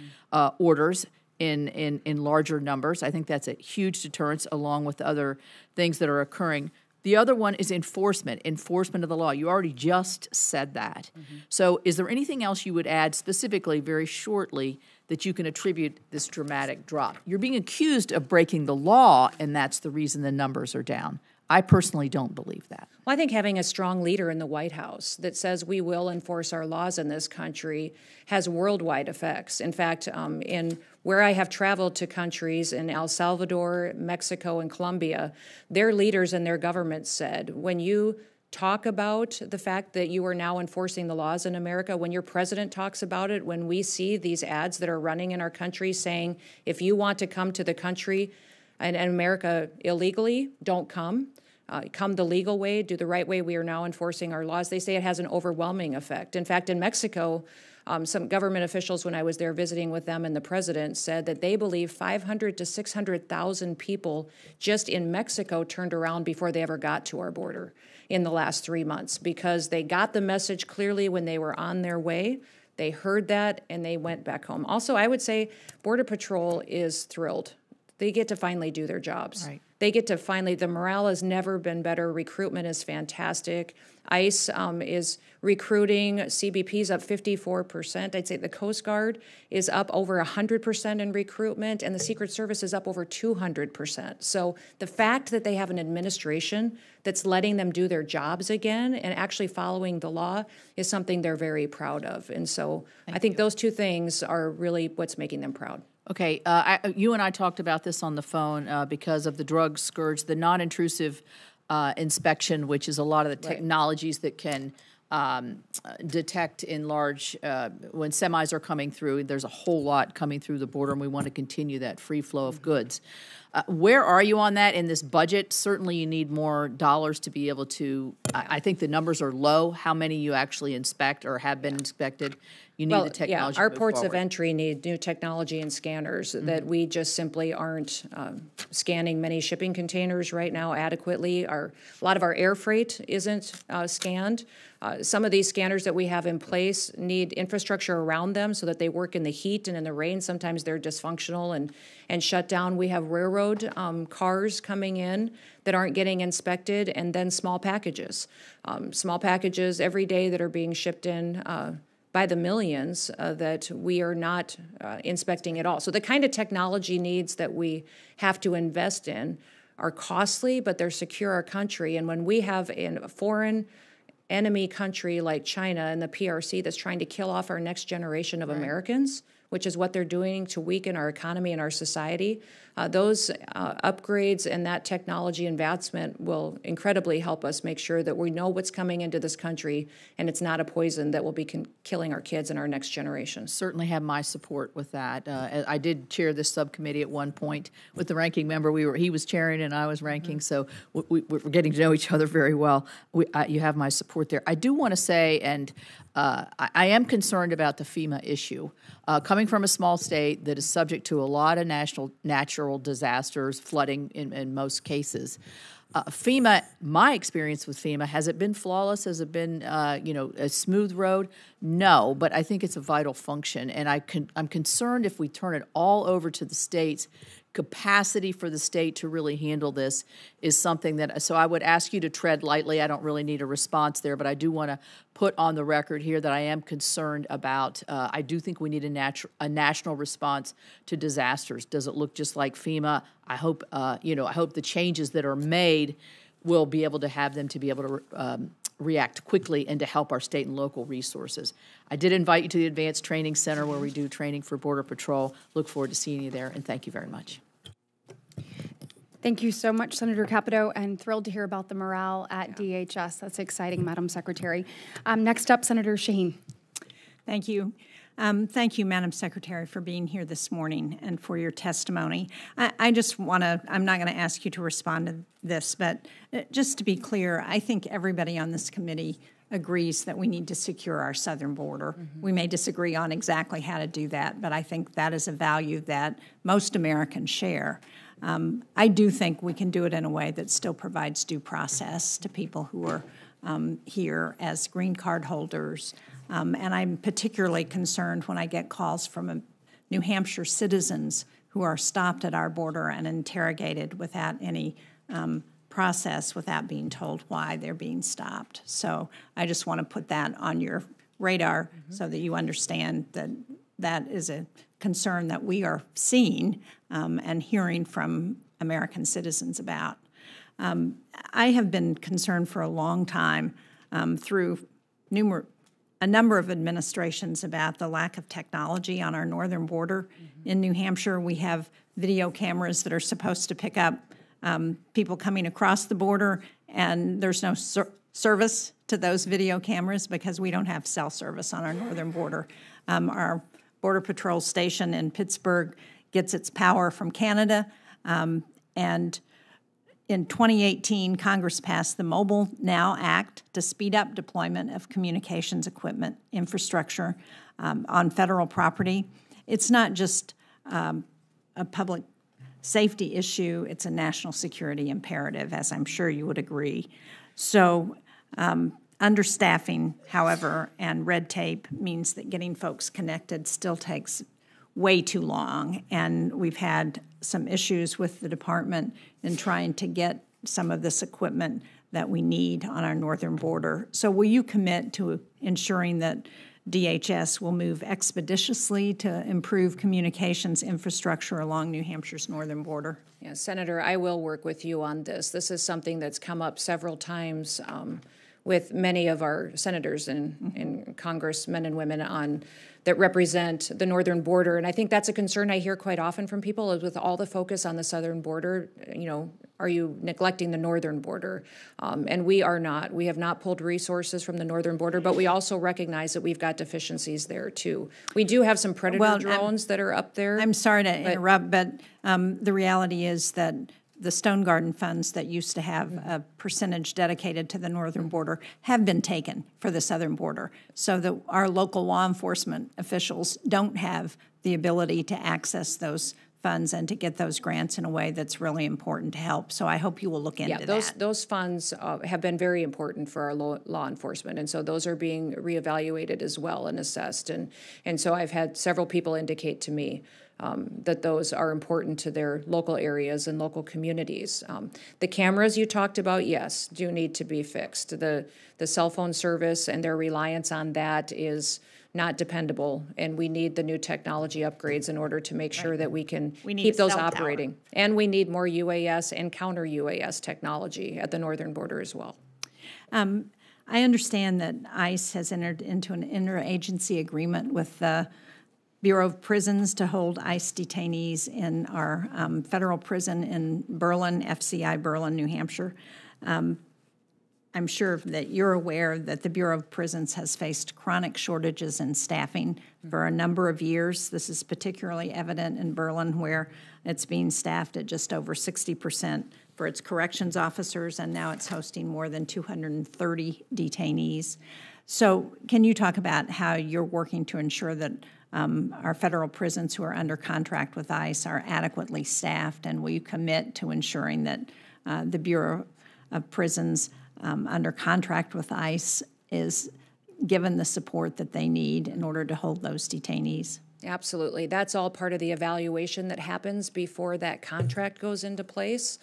orders in larger numbers, I think that's a huge deterrence along with the other things that are occurring. The other one is enforcement of the law. You already just said that. So is there anything else you would add specifically, very shortly, that you can attribute this dramatic drop? You're being accused of breaking the law, and that's the reason the numbers are down. I personally don't believe that. Well, I think having a strong leader in the White House that says we will enforce our laws in this country has worldwide effects. In fact, in where I have traveled to countries in El Salvador, Mexico, and Colombia, their leaders and their governments said, when you talk about the fact that you are now enforcing the laws in America, when your president talks about it, when we see these ads that are running in our country saying, if you want to come to the country and America illegally, don't come. come the legal way, do the right way. We are now enforcing our laws. They say it has an overwhelming effect. In fact, in Mexico, some government officials, when I was there visiting with them and the president, said that they believe 500 to 600,000 people just in Mexico turned around before they ever got to our border in the last 3 months, because they got the message clearly when they were on their way. They heard that and they went back home. Also, I would say Border Patrol is thrilled. They get to finally do their jobs. Right. They get to finally, the morale has never been better. Recruitment is fantastic. ICE is recruiting. CBP's up 54%. I'd say the Coast Guard is up over 100% in recruitment, and the Secret Service is up over 200%. So the fact that they have an administration that's letting them do their jobs again and actually following the law is something they're very proud of. And so I think those two things are really what's making them proud. Okay, you and I talked about this on the phone because of the drug scourge, the non-intrusive inspection, which is a lot of the technologies that can detect in large, when semis are coming through, there's a whole lot coming through the border, and we want to continue that free flow of goods. Where are you on that in this budget? Certainly you need more dollars to be able to, I think the numbers are low, how many you actually inspect or have been inspected. You need the technology to our move ports forward. of entry need new technology and scanners that we just simply aren't scanning many shipping containers right now adequately. A lot of our air freight isn't scanned. Some of these scanners that we have in place need infrastructure around them so that they work in the heat and in the rain. Sometimes they're dysfunctional and shut down. We have railroad cars coming in that aren't getting inspected, and then small packages. Small packages every day that are being shipped in by the millions that we are not inspecting at all. So the kind of technology needs that we have to invest in are costly, but they're secure our country. And when we have a foreign enemy country like China and the PRC that's trying to kill off our next generation of Americans, which is what they're doing to weaken our economy and our society, those upgrades and that technology advancement will incredibly help us make sure that we know what's coming into this country and it's not a poison that will be killing our kids and our next generation. Certainly have my support with that. I did chair this subcommittee at one point with the ranking member. He was chairing and I was ranking, so we're getting to know each other very well. You have my support there. I do want to say, and I am concerned about the FEMA issue. Coming from a small state that is subject to a lot of natural disasters, flooding in most cases, FEMA, my experience with FEMA, has it been flawless? Has it been, a smooth road? No, but I think it's a vital function, and I'm concerned if we turn it all over to the states. Capacity for the state to really handle this is something that, so I would ask you to tread lightly. I don't really need a response there, but I do want to put on the record here that I am concerned about, I do think we need a national response to disasters. Does it look just like FEMA? I hope, I hope the changes that are made will be able to have them to be able to react quickly and to help our state and local resources. I did invite you to the Advanced Training Center where we do training for Border Patrol. Look forward to seeing you there, and thank you very much. Thank you so much, Senator Capito, and thrilled to hear about the morale at DHS. That's exciting, Madam Secretary. Next up, Senator Shaheen. Thank you. Thank you, Madam Secretary, for being here this morning and for your testimony. I just want to, I'm not going to ask you to respond to this, but just to be clear, I think everybody on this committee agrees that we need to secure our southern border. Mm-hmm. We may disagree on exactly how to do that, but I think that is a value that most Americans share. I do think we can do it in a way that still provides due process to people who are here as green card holders. And I'm particularly concerned when I get calls from New Hampshire citizens who are stopped at our border and interrogated without any process, without being told why they're being stopped. So I just want to put that on your radar so that you understand that that is a concern that we are seeing and hearing from American citizens about. I have been concerned for a long time through a number of administrations about the lack of technology on our northern border. Mm-hmm. In New Hampshire, we have video cameras that are supposed to pick up people coming across the border, and there's no service to those video cameras because we don't have cell service on our northern border. Our Border Patrol station in Pittsburgh gets its power from Canada, and in 2018, Congress passed the Mobile Now Act to speed up deployment of communications equipment infrastructure on federal property. It's not just a public safety issue, it's a national security imperative, as I'm sure you would agree. So understaffing, however, and red tape means that getting folks connected still takes way too long, and we've had some issues with the department in trying to get some of this equipment that we need on our northern border. So will you commit to ensuring that DHS will move expeditiously to improve communications infrastructure along New Hampshire's northern border? Yeah, Senator, I will work with you on this. This is something that's come up several times with many of our senators and congressmen and women that represent the northern border. And I think that's a concern I hear quite often from people is with all the focus on the southern border, are you neglecting the northern border? And we are not. We have not pulled resources from the northern border, but we also recognize that we've got deficiencies there too. We do have some Predator drones that are up there. I'm sorry to interrupt, but the reality is that the Stone Garden funds that used to have a percentage dedicated to the northern border have been taken for the southern border, so that our local law enforcement officials don't have the ability to access those funds and to get those grants in a way that's really important to help. So I hope you will look into that. Those funds have been very important for our law enforcement, and so those are being reevaluated as well and assessed. And so I've had several people indicate to me that those are important to their local areas and local communities. The cameras you talked about, yes, do need to be fixed. The cell phone service and their reliance on that is not dependable, and we need the new technology upgrades in order to make sure that we can keep those operating. And we need more UAS and counter UAS technology at the northern border as well. I understand that ICE has entered into an interagency agreement with the Bureau of Prisons to hold ICE detainees in our federal prison in Berlin, FCI Berlin, New Hampshire. I'm sure that you're aware that the Bureau of Prisons has faced chronic shortages in staffing for a number of years. This is particularly evident in Berlin, where it's being staffed at just over 60% for its corrections officers, and now it's hosting more than 230 detainees. So can you talk about how you're working to ensure that our federal prisons who are under contract with ICE are adequately staffed, and will you commit to ensuring that the Bureau of Prisons under contract with ICE is given the support that they need in order to hold those detainees? Absolutely. That's all part of the evaluation that happens before that contract goes into place,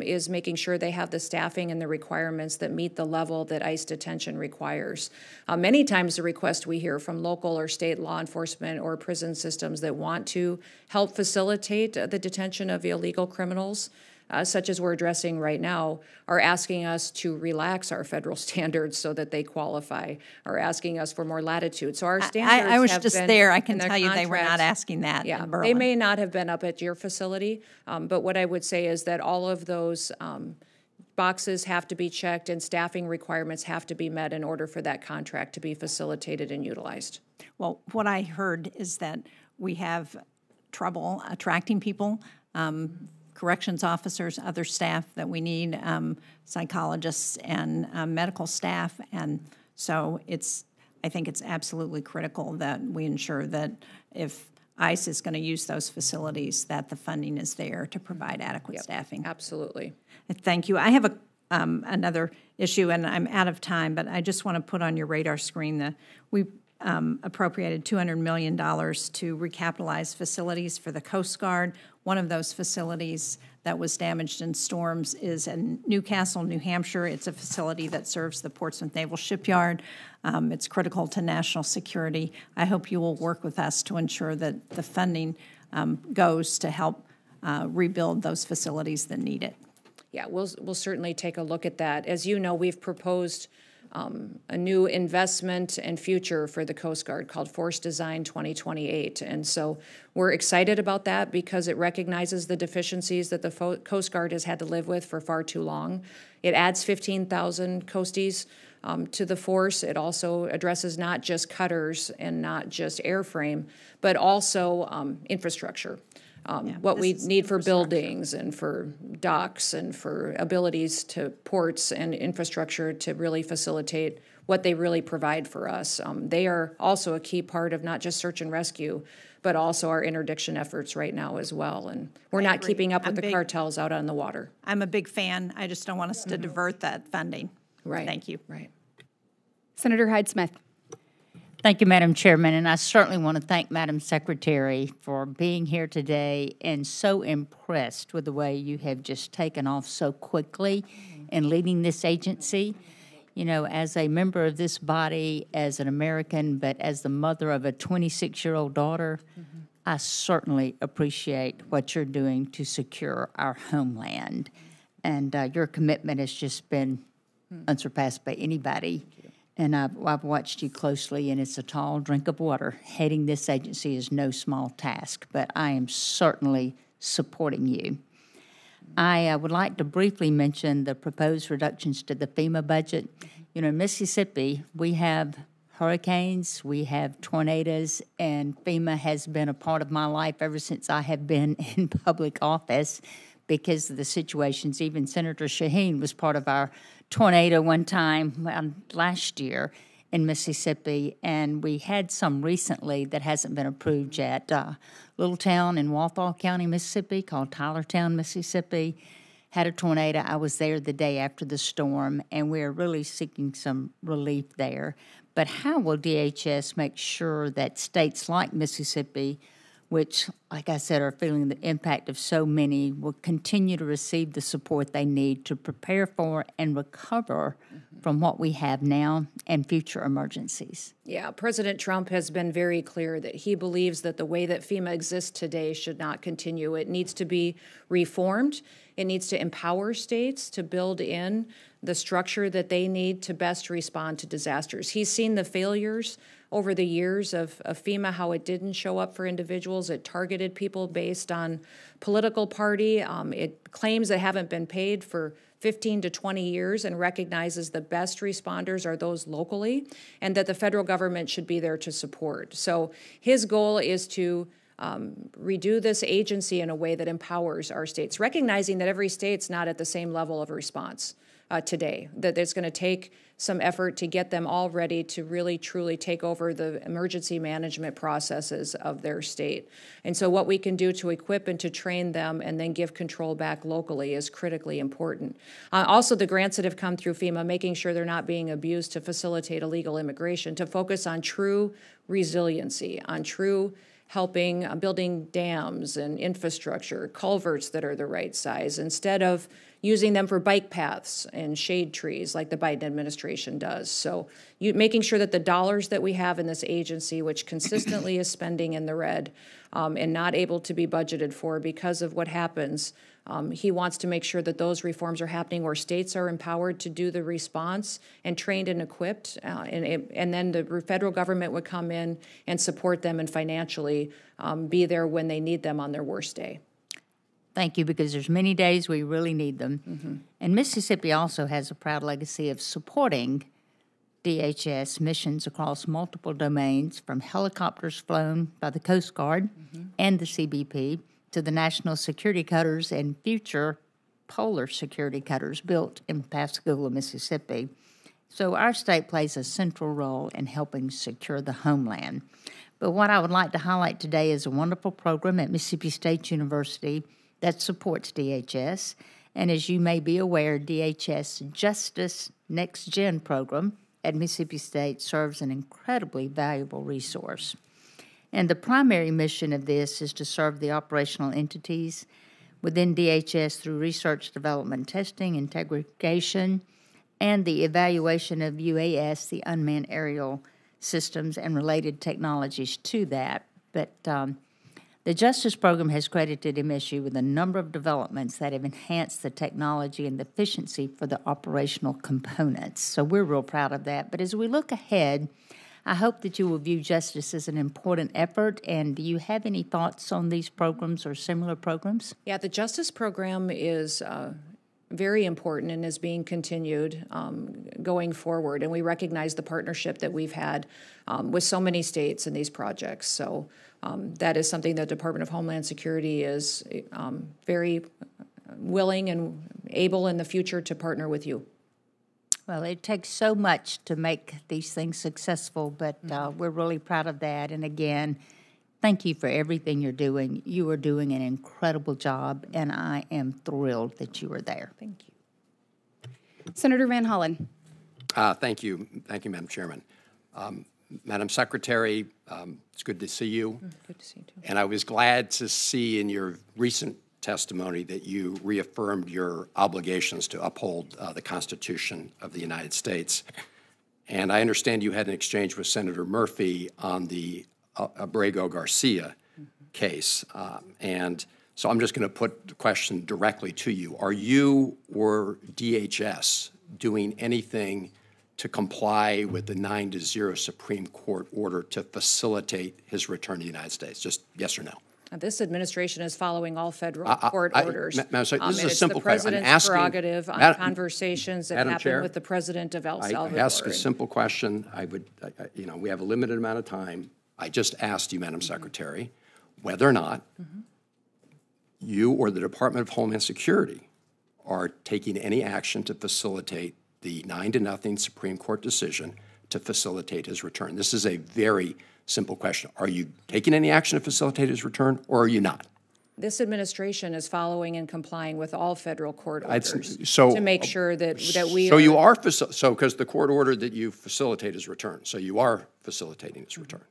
is making sure they have the staffing and the requirements that meet the level that ICE detention requires. Many times the request we hear from local or state law enforcement or prison systems that want to help facilitate the detention of illegal criminals, such as we're addressing right now, are asking us to relax our federal standards so that they qualify, or asking us for more latitude. So our standards I was have just been there. I can in tell you they were not asking that in Berlin. They may not have been up at your facility, but what I would say is that all of those boxes have to be checked and staffing requirements have to be met in order for that contract to be facilitated and utilized. Well, what I heard is that we have trouble attracting people, corrections officers, other staff that we need, psychologists and medical staff. And so I think it's absolutely critical that we ensure that if ICE is going to use those facilities, that the funding is there to provide adequate staffing. Absolutely. Thank you. I have another issue, and I'm out of time, but I just want to put on your radar screen that we appropriated $200 million to recapitalize facilities for the Coast Guard. One of those facilities that was damaged in storms is in Newcastle, New Hampshire. It's a facility that serves the Portsmouth Naval Shipyard. It's critical to national security. I hope you will work with us to ensure that the funding goes to help rebuild those facilities that need it. Yeah, we'll certainly take a look at that. As you know, we've proposed a new investment and future for the Coast Guard called Force Design 2028. And so we're excited about that because it recognizes the deficiencies that the Coast Guard has had to live with for far too long. It adds 15,000 coasties to the force. It also addresses not just cutters and not just airframe, but also infrastructure. what we need for buildings and for docks and for abilities to ports and infrastructure to really facilitate what they really provide for us. They are also a key part of not just search and rescue, but also our interdiction efforts right now as well. And we're not keeping up with the cartels out on the water. I'm a big fan. I just don't want us to divert that funding. Right. Thank you. Right. Senator Hyde-Smith. Thank you, Madam Chairman, and I certainly want to thank Madam Secretary for being here today and so impressed with the way you have just taken off so quickly in leading this agency. You know, as a member of this body, as an American, but as the mother of a 26-year-old daughter, I certainly appreciate what you're doing to secure our homeland. And your commitment has just been unsurpassed by anybody. And I've watched you closely, and it's a tall drink of water. Heading this agency is no small task, but I am certainly supporting you. I would like to briefly mention the proposed reductions to the FEMA budget. You know, in Mississippi, we have hurricanes, we have tornadoes, and FEMA has been a part of my life ever since I have been in public office because of the situations. Even Senator Shaheen was part of our tornado one time last year in Mississippi, and we had some recently that hasn't been approved yet. Little town in Walthall County, Mississippi, called Tylertown, Mississippi, had a tornado. I was there the day after the storm, and we're really seeking some relief there. But how will DHS make sure that states like Mississippi, which, like I said, are feeling the impact of so many, will continue to receive the support they need to prepare for and recover from what we have now and future emergencies? Yeah, President Trump has been very clear that he believes that the way that FEMA exists today should not continue. It needs to be reformed. It needs to empower states to build in the structure that they need to best respond to disasters. He's seen the failures over the years of FEMA, how it didn't show up for individuals. It targeted people based on political party. It claims they haven't been paid for 15 to 20 years and recognizes the best responders are those locally and that the federal government should be there to support. So his goal is to redo this agency in a way that empowers our states, recognizing that every state's not at the same level of response today, that it's going to take some effort to get them all ready to really, truly take over the emergency management processes of their state. And so what we can do to equip and to train them and then give control back locally is critically important. Also, the grants that have come through FEMA, making sure they're not being abused to facilitate illegal immigration, to focus on true resiliency, on true helping building dams and infrastructure, culverts that are the right size, instead of using them for bike paths and shade trees like the Biden administration does. So making sure that the dollars that we have in this agency, which consistently is spending in the red and not able to be budgeted for because of what happens, he wants to make sure that those reforms are happening where states are empowered to do the response and trained and equipped, and then the federal government would come in and support them and financially be there when they need them on their worst day. Thank you, because there's many days we really need them. And Mississippi also has a proud legacy of supporting DHS missions across multiple domains, from helicopters flown by the Coast Guard and the CBP to the national security cutters and future polar security cutters built in Pascagoula, Mississippi. So our state plays a central role in helping secure the homeland. But what I would like to highlight today is a wonderful program at Mississippi State University that supports DHS. And as you may be aware, DHS Justice Next Gen program at Mississippi State serves an incredibly valuable resource. And the primary mission of this is to serve the operational entities within DHS through research, development, testing, integration, and the evaluation of UAS, the unmanned aerial systems, and related technologies to that. But the Justice Program has credited MSU with a number of developments that have enhanced the technology and the efficiency for the operational components. So we're real proud of that. But as we look ahead, I hope that you will view justice as an important effort. And do you have any thoughts on these programs or similar programs? Yeah, the Justice Program is very important and is being continued going forward. And we recognize the partnership that we've had with so many states in these projects. So that is something that the Department of Homeland Security is very willing and able in the future to partner with you. Well, it takes so much to make these things successful, but we're really proud of that. And again, thank you for everything you're doing. You are doing an incredible job, and I am thrilled that you are there. Thank you. Senator Van Hollen. Thank you. Thank you, Madam Chairman. Madam Secretary, it's good to see you. Good to see you, too. And I was glad to see in your recent testimony that you reaffirmed your obligations to uphold the Constitution of the United States. And I understand you had an exchange with Senator Murphy on the Abrego Garcia case. And so I'm just going to put the question directly to you. Are you or DHS doing anything to comply with the 9-0 Supreme Court order to facilitate his return to the United States? Just yes or no. This administration is following all federal court orders. Madam Secretary, this is a simple question. question. It's the president's prerogative on conversations that Madam happen Chair, with the president of El Salvador. I ask a simple question. We have a limited amount of time. I just asked you, Madam Secretary, whether or not you or the Department of Homeland Security are taking any action to facilitate the 9-0 Supreme Court decision to facilitate his return. This is a very simple question. Are you taking any action to facilitate his return, or are you not? This administration is following and complying with all federal court orders so, to make sure that we So you are, because the court ordered that you facilitate his return, so you are facilitating his return.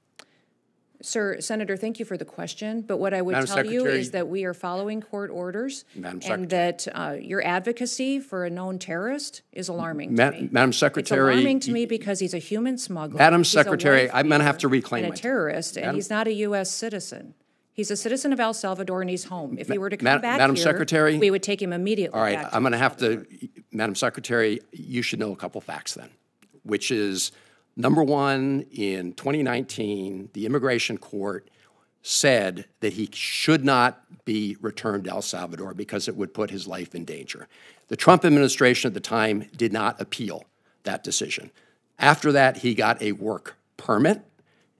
Sir, Senator, thank you for the question, but what I would Madam tell you Secretary, is that we are following court orders Madam and Secretary. that your advocacy for a known terrorist is alarming to me. Madam Secretary. It's alarming to me because he's a human smuggler. Madam he's Secretary, I'm going to have to reclaim and my a terrorist, and he's not a U.S. citizen. He's a citizen of El Salvador, and he's home. If he were to come back Madam here, Secretary, we would take him immediately all right, back I'm going to have Salvador. to, Madam Secretary, you should know a couple facts then, which is, number one, in 2019, the immigration court said that he should not be returned to El Salvador because it would put his life in danger. The Trump administration at the time did not appeal that decision. After that, he got a work permit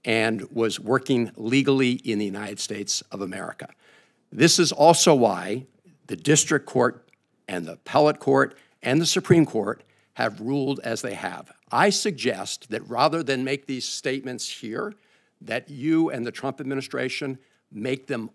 and was working legally in the United States of America. This is also why the district court and the appellate court and the Supreme Court have ruled as they have. I suggest that rather than make these statements here, that you and the Trump administration make them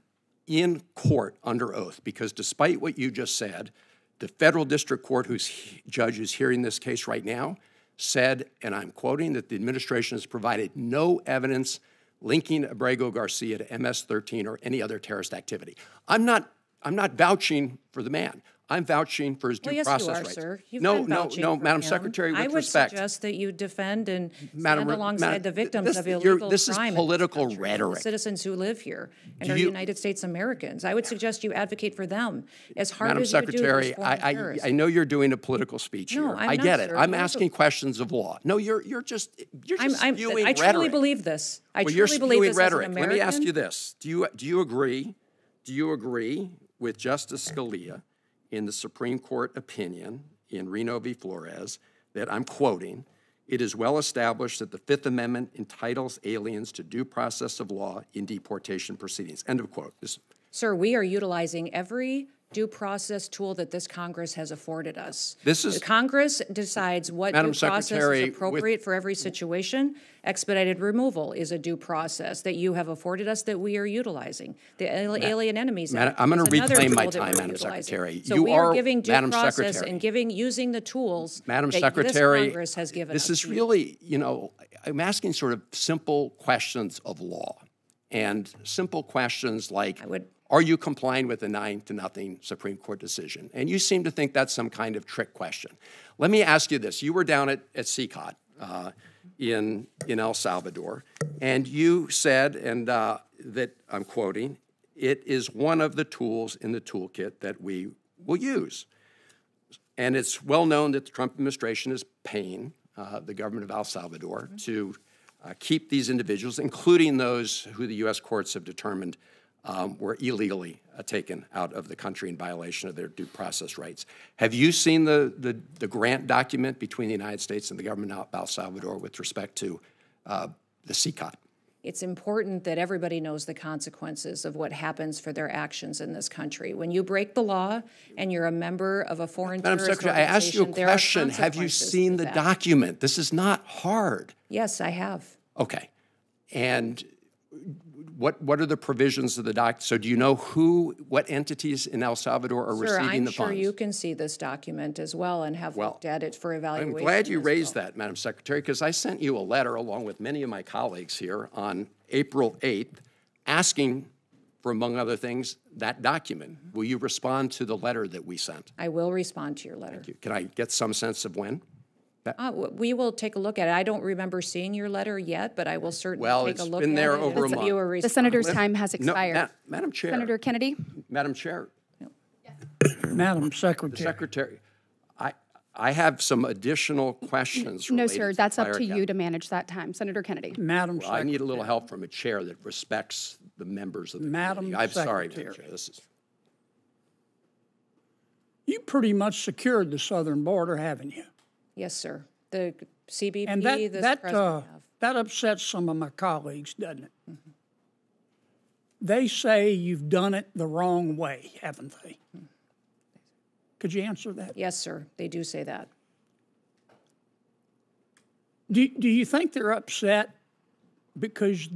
in court under oath, because despite what you just said, the federal district court whose judge is hearing this case right now said, and I'm quoting, that the administration has provided no evidence linking Abrego Garcia to MS-13 or any other terrorist activity. I'm not vouching for the man. I'm vouching for his due process rights. Yes, you are, sir. You've No, been no, vouching no, for Madam him. Secretary, with I would respect. suggest that you defend and Madam, stand alongside the victims of illegal crime. This is political in this country, rhetoric. the citizens who live here and are United States Americans. I would suggest you advocate for them as hard Madam as you Secretary, do those foreign terrorists. I know you're doing a political speech No, here. I'm I not, get it. sir. I'm asking questions of law. No, you're just I spewing truly rhetoric. believe this. I Well, you're truly believe spewing this rhetoric. as an Let American. me ask you this: Do you agree? Do you agree with Justice Scalia in the Supreme Court opinion in Reno v. Flores that, I'm quoting, "It is well established that the Fifth Amendment entitles aliens to due process of law in deportation proceedings." End of quote. Sir, we are utilizing every due process tool that this Congress has afforded us. The Congress decides what Madam due process Secretary, is appropriate for every situation. Expedited removal is a due process that you have afforded us that we are utilizing. The Alien Enemies Act I'm going is to another reclaim tool my that time, we're Madam utilizing. Secretary. So You we are are, giving due Madam process Secretary. and using the tools Madam that Secretary, this Congress has given this us. is really, I'm asking sort of simple questions of law, and simple questions like, are you complying with the 9-0 Supreme Court decision? And you seem to think that's some kind of trick question. Let me ask you this. You were down at CCOT in El Salvador, and you said, and that I'm quoting, "It is one of the tools in the toolkit that we will use." And it's well known that the Trump administration is paying the government of El Salvador to keep these individuals, including those who the U.S. courts have determined were illegally taken out of the country in violation of their due process rights. Have you seen the grant document between the United States and the government of El Salvador with respect to the CCOT? It's important that everybody knows the consequences of what happens for their actions in this country. When you break the law and you're a member of a foreign Madam terrorist Secretary, I asked you a organization, there are question. Have you consequences seen to the that. document? This is not hard. Yes, I have. Okay. And what are the provisions of the doc? So do you know what entities in El Salvador are Sir, receiving I'm the sure funds? you can see this document as well and have looked at it for evaluation. I'm glad you as raised well. that, Madam Secretary, because I sent you a letter along with many of my colleagues here on April 8th asking for, among other things, that document. Will you respond to the letter that we sent? I will respond to your letter. Thank you. Can I get some sense of when? We will take a look at it. I don't remember seeing your letter yet, but I will certainly Well, take a it's look been at there it over a and give month. you a The response. senator's time has No, expired. Madam Chair. Senator Kennedy? Madam Chair. Madam Secretary. Secretary, I have some additional questions. No, related sir, to that's up fire to you academy. to manage that time. Senator Kennedy? Madam Well, I Secretary. need a little help from a chair that respects the members of the Madam committee. I'm sorry, Madam Secretary. Chair. This is You pretty much secured the southern border, haven't you? Yes, sir. The CBP, And this president have. that upsets some of my colleagues, doesn't it? Mm-hmm. They say you've done it the wrong way, haven't they? Could you answer that? Yes, sir. They do say that. Do you think they're upset because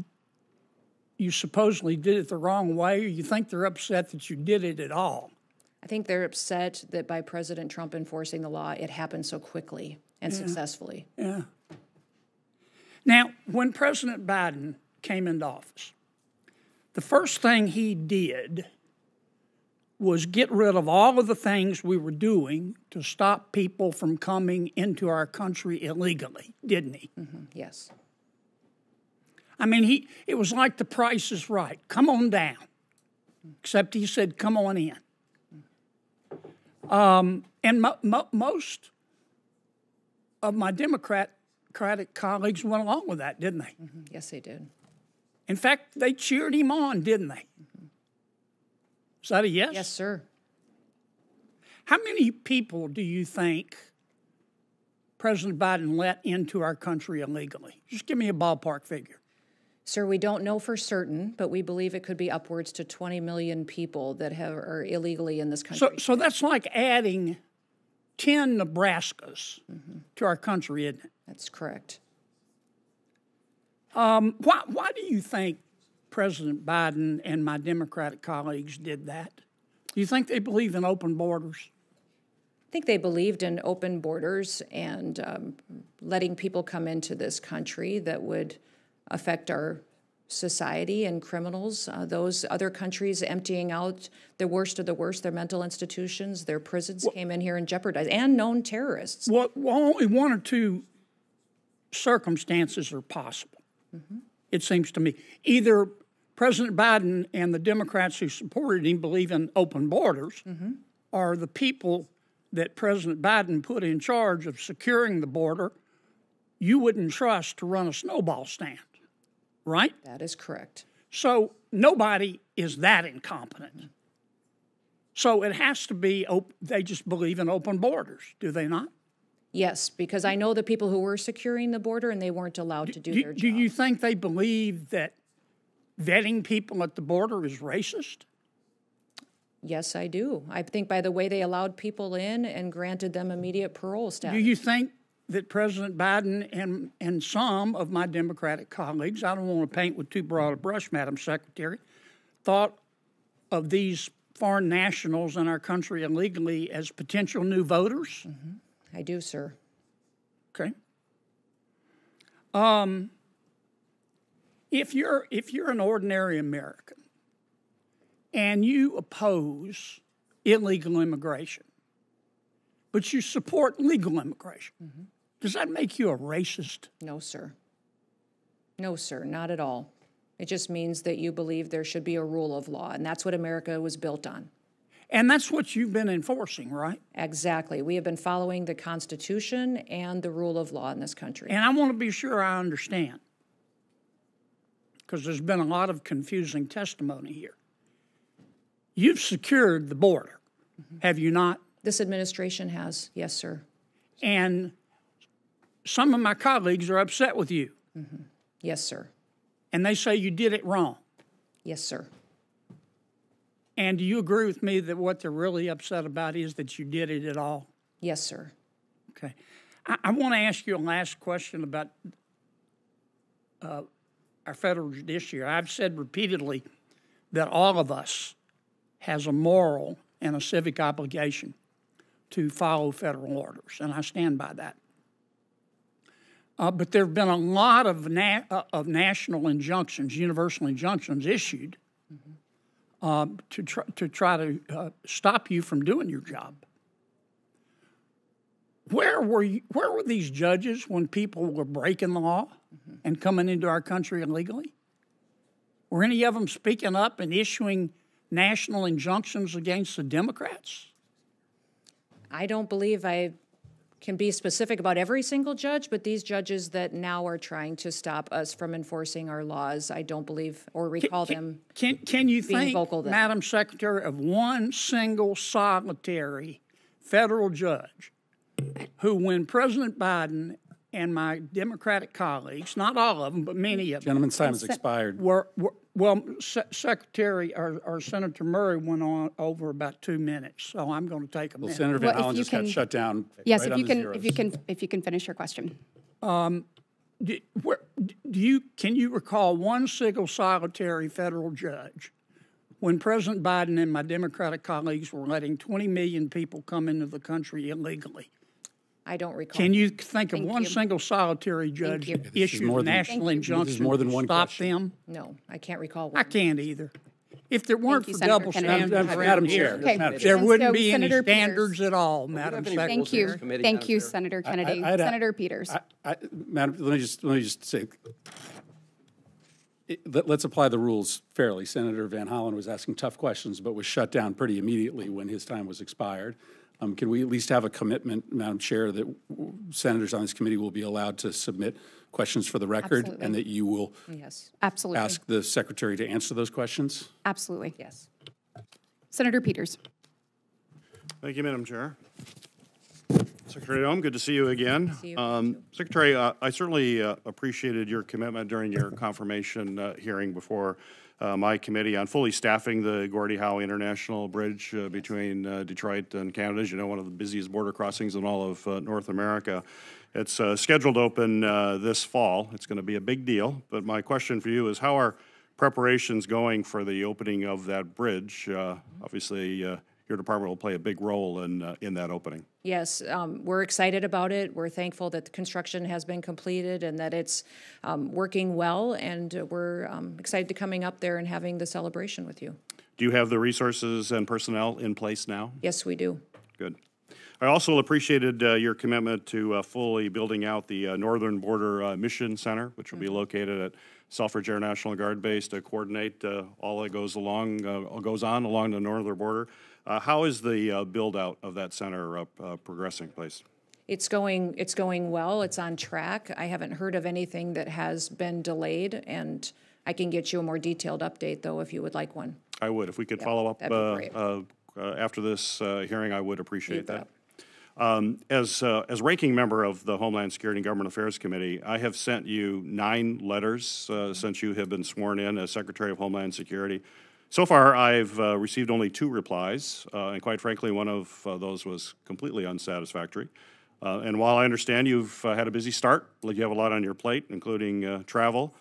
you supposedly did it the wrong way, or you think they're upset that you did it at all? I think they're upset that by President Trump enforcing the law, it happened so quickly and successfully. Yeah. Now, when President Biden came into office, the first thing he did was get rid of all of the things we were doing to stop people from coming into our country illegally, didn't he? Yes. I mean, it was like the Price is Right. Come on down. Except he said, come on in. And most of my Democratic colleagues went along with that, didn't they? Yes, they did. In fact, they cheered him on, didn't they? Is that a yes? Yes, sir. How many people do you think President Biden let into our country illegally? Just give me a ballpark figure. Sir, we don't know for certain, but we believe it could be upwards to 20 million people that are illegally in this country. So that's like adding 10 Nebraskas to our country, isn't it? That's correct. Why do you think President Biden and my Democratic colleagues did that? Do you think they believe in open borders? I think they believed in open borders and letting people come into this country that would affect our society and criminals. Those other countries emptying out the worst of the worst, their mental institutions, their prisons came in here and jeopardized, and known terrorists. Well, only one or two circumstances are possible, it seems to me. Either President Biden and the Democrats who supported him believe in open borders, or the people that President Biden put in charge of securing the border, you wouldn't trust to run a snowball stand, right? That is correct. So nobody is that incompetent. So it has to be, they just believe in open borders, do they not? Yes, because I know the people who were securing the border and they weren't allowed to do their job. Do you think they believe that vetting people at the border is racist? Yes, I do. I think by the way they allowed people in and granted them immediate parole status. Do you think that President Biden and some of my Democratic colleagues, I don't want to paint with too broad a brush, Madam Secretary, thought of these foreign nationals in our country illegally as potential new voters? I do, sir. Okay. If you're an ordinary American and you oppose illegal immigration, but you support legal immigration, does that make you a racist? No, sir. No, sir, not at all. It just means that you believe there should be a rule of law, and that's what America was built on. And that's what you've been enforcing, right? Exactly. We have been following the Constitution and the rule of law in this country. And I want to be sure I understand, because there's been a lot of confusing testimony here. You've secured the border, have you not? This administration has, yes, sir. And some of my colleagues are upset with you. Yes, sir. And they say you did it wrong. Yes, sir. And do you agree with me that what they're really upset about is that you did it at all? Yes, sir. Okay. I want to ask you a last question about our federal judiciary. I've said repeatedly that all of us has a moral and a civic obligation to follow federal orders, and I stand by that. But there have been a lot of national injunctions, universal injunctions issued to try to stop you from doing your job. Where were these judges when people were breaking the law and coming into our country illegally? Were any of them speaking up and issuing national injunctions against the Democrats? I don't believe I can be specific about every single judge, but these judges that now are trying to stop us from enforcing our laws, I don't believe or recall them Can you being think, vocal then. Madam Secretary, of one single solitary federal judge who, when President Biden and my Democratic colleagues, not all of them, but many of them, Gentleman's time has expired. Secretary or Senator Murray went on over about 2 minutes, so I'm going to take a minute. Senator Van Well, if Hollen you just got can- shut down. Yes, right if on you the can, zeros. if you can finish your question. Can you recall one single solitary federal judge when President Biden and my Democratic colleagues were letting 20 million people come into the country illegally? I don't recall. Can you think of Thank one you. single solitary judge you. that issued a national injunction more than to one stop question. them? No, I can't recall I one. can't either. If there weren't you, for Senator double Kennedy. standards Madam around Chair, here, Okay. Madam there And wouldn't so be any Senator Peters. standards at all, Madam Secretary. Thank you. Committee, Thank Madam you, Chair. Senator Kennedy. I'd- Senator Peters. Madam, let me just say, let's apply the rules fairly. Senator Van Hollen was asking tough questions, but was shut down pretty immediately when his time was expired. Can we at least have a commitment, Madam Chair, that senators on this committee will be allowed to submit questions for the record, Absolutely. and that you will Yes. Absolutely. ask the secretary to answer those questions? Absolutely. Yes. Senator Peters. Thank you, Madam Chair. Secretary Noem, good to see you again. See you. Secretary, I certainly appreciated your commitment during your confirmation hearing before my committee on fully staffing the Gordie Howe International Bridge between Detroit and Canada. As you know, one of the busiest border crossings in all of North America. It's scheduled to open this fall. It's going to be a big deal. But my question for you is, how are preparations going for the opening of that bridge? Obviously, your department will play a big role in that opening. Yes, we're excited about it. We're thankful that the construction has been completed and that it's working well, and we're excited to coming up there and having the celebration with you. Do you have the resources and personnel in place now? Yes, we do. Good. I also appreciated your commitment to fully building out the Northern Border Mission Center, which will be located at Selfridge Air National Guard Base to coordinate all that goes on along the northern border. How is the build out of that center progressing, please? It's going well. It's on track. I haven't heard of anything that has been delayed, and I can get you a more detailed update, though, if you would like one. I would. If we could follow up that'd be great. after this hearing, I would appreciate You that. bet. As ranking member of the Homeland Security and Government Affairs Committee, I have sent you 9 letters since you have been sworn in as Secretary of Homeland Security. So far, I've received only 2 replies, and quite frankly, one of those was completely unsatisfactory. And while I understand you've had a busy start, like you have a lot on your plate, including travel,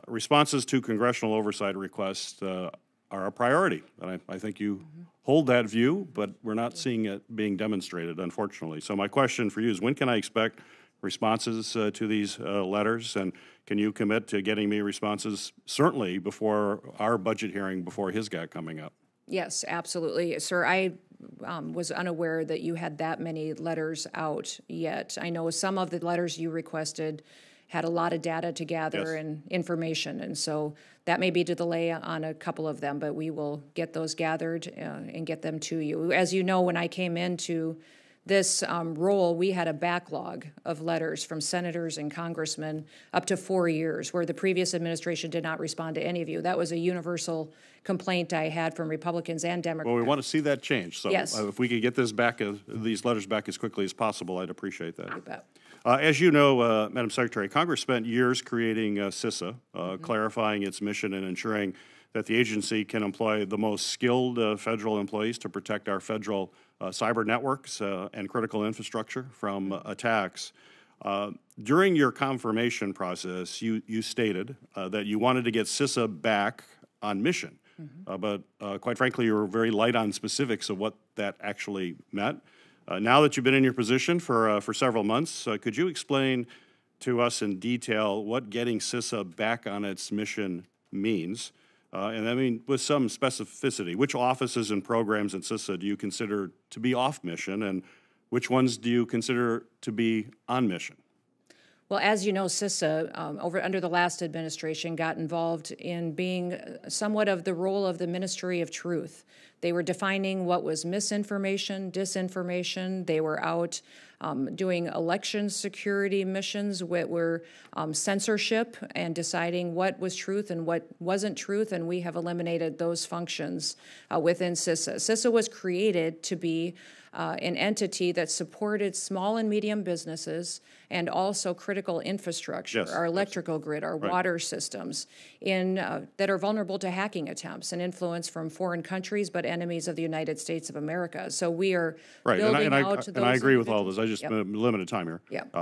responses to congressional oversight requests are a priority. And I think you hold that view, but we're not seeing it being demonstrated, unfortunately. So my question for you is, when can I expect responses to these letters? And can you commit to getting me responses certainly before our budget hearing, before his GAC coming up? Yes, absolutely. Sir, I was unaware that you had that many letters out yet. I know some of the letters you requested had a lot of data to gather and information, and so that may be a delay on a couple of them, but we will get those gathered and get them to you. As you know, when I came into this role, we had a backlog of letters from senators and congressmen up to 4 years, where the previous administration did not respond to any of you. That was a universal complaint I had from Republicans and Democrats. Well, we want to see that change. So Yes. If we could get this back, these letters back as quickly as possible, I'd appreciate that. You bet. As you know, Madam Secretary, Congress spent years creating CISA, clarifying its mission and ensuring that the agency can employ the most skilled federal employees to protect our federal cyber networks and critical infrastructure from attacks. During your confirmation process, you stated that you wanted to get CISA back on mission, but quite frankly, you were very light on specifics of what that actually meant. Now that you've been in your position for several months, could you explain to us in detail what getting CISA back on its mission means? And I mean, with some specificity, which offices and programs in CISA do you consider to be off mission, and which ones do you consider to be on mission? Well, as you know, CISA, under the last administration, got involved in being somewhat of the role of the Ministry of Truth. They were defining what was misinformation, disinformation. They were out doing election security missions, what were censorship, and deciding what was truth and what wasn't truth, and we have eliminated those functions within CISA. CISA was created to be an entity that supported small and medium businesses and also critical infrastructure, Yes, our electrical grid, our water systems, that are vulnerable to hacking attempts and influence from foreign countries, but enemies of the United States of America. So we are building out those. And I agree with all this. I just limited time here. Yep.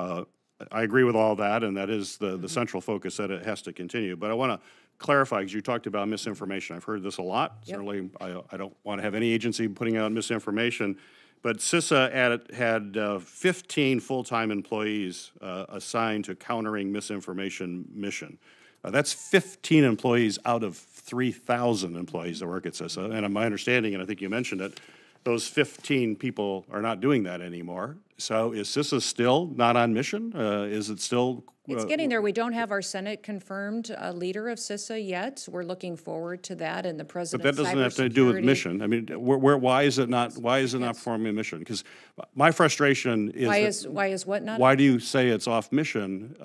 I agree with all that, and that is the central focus that it has to continue. But I want to clarify, because you talked about misinformation. I've heard this a lot. Yep. Certainly, I don't want to have any agency putting out misinformation. But CISA had 15 full-time employees assigned to countering misinformation mission. That's 15 employees out of 3,000 employees that work at CISA. And my understanding, and I think you mentioned it, those 15 people are not doing that anymore. So is CISA still not on mission? Is it still? It's getting there. We don't have our Senate confirmed leader of CISA yet. We're looking forward to that, and the president's But that doesn't have to do with mission. I mean, why is it not? Why is it not performing a mission? Because my frustration is why is what not? Why do you say it's off mission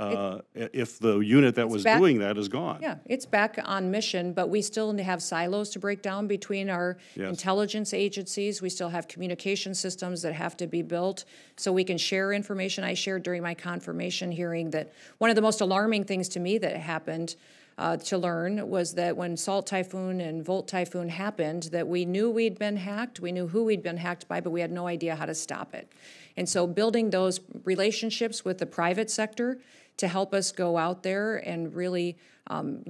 if the unit that was doing that is gone? Yeah, it's back on mission, but we still have silos to break down between our intelligence agencies. We still have communication systems that have to be built so we can share information. I shared during my confirmation hearing that one of the most alarming things to me that happened to learn was that when Salt Typhoon and Volt Typhoon happened, that we knew we'd been hacked, we knew who we'd been hacked by, but we had no idea how to stop it. And so building those relationships with the private sector to help us go out there and really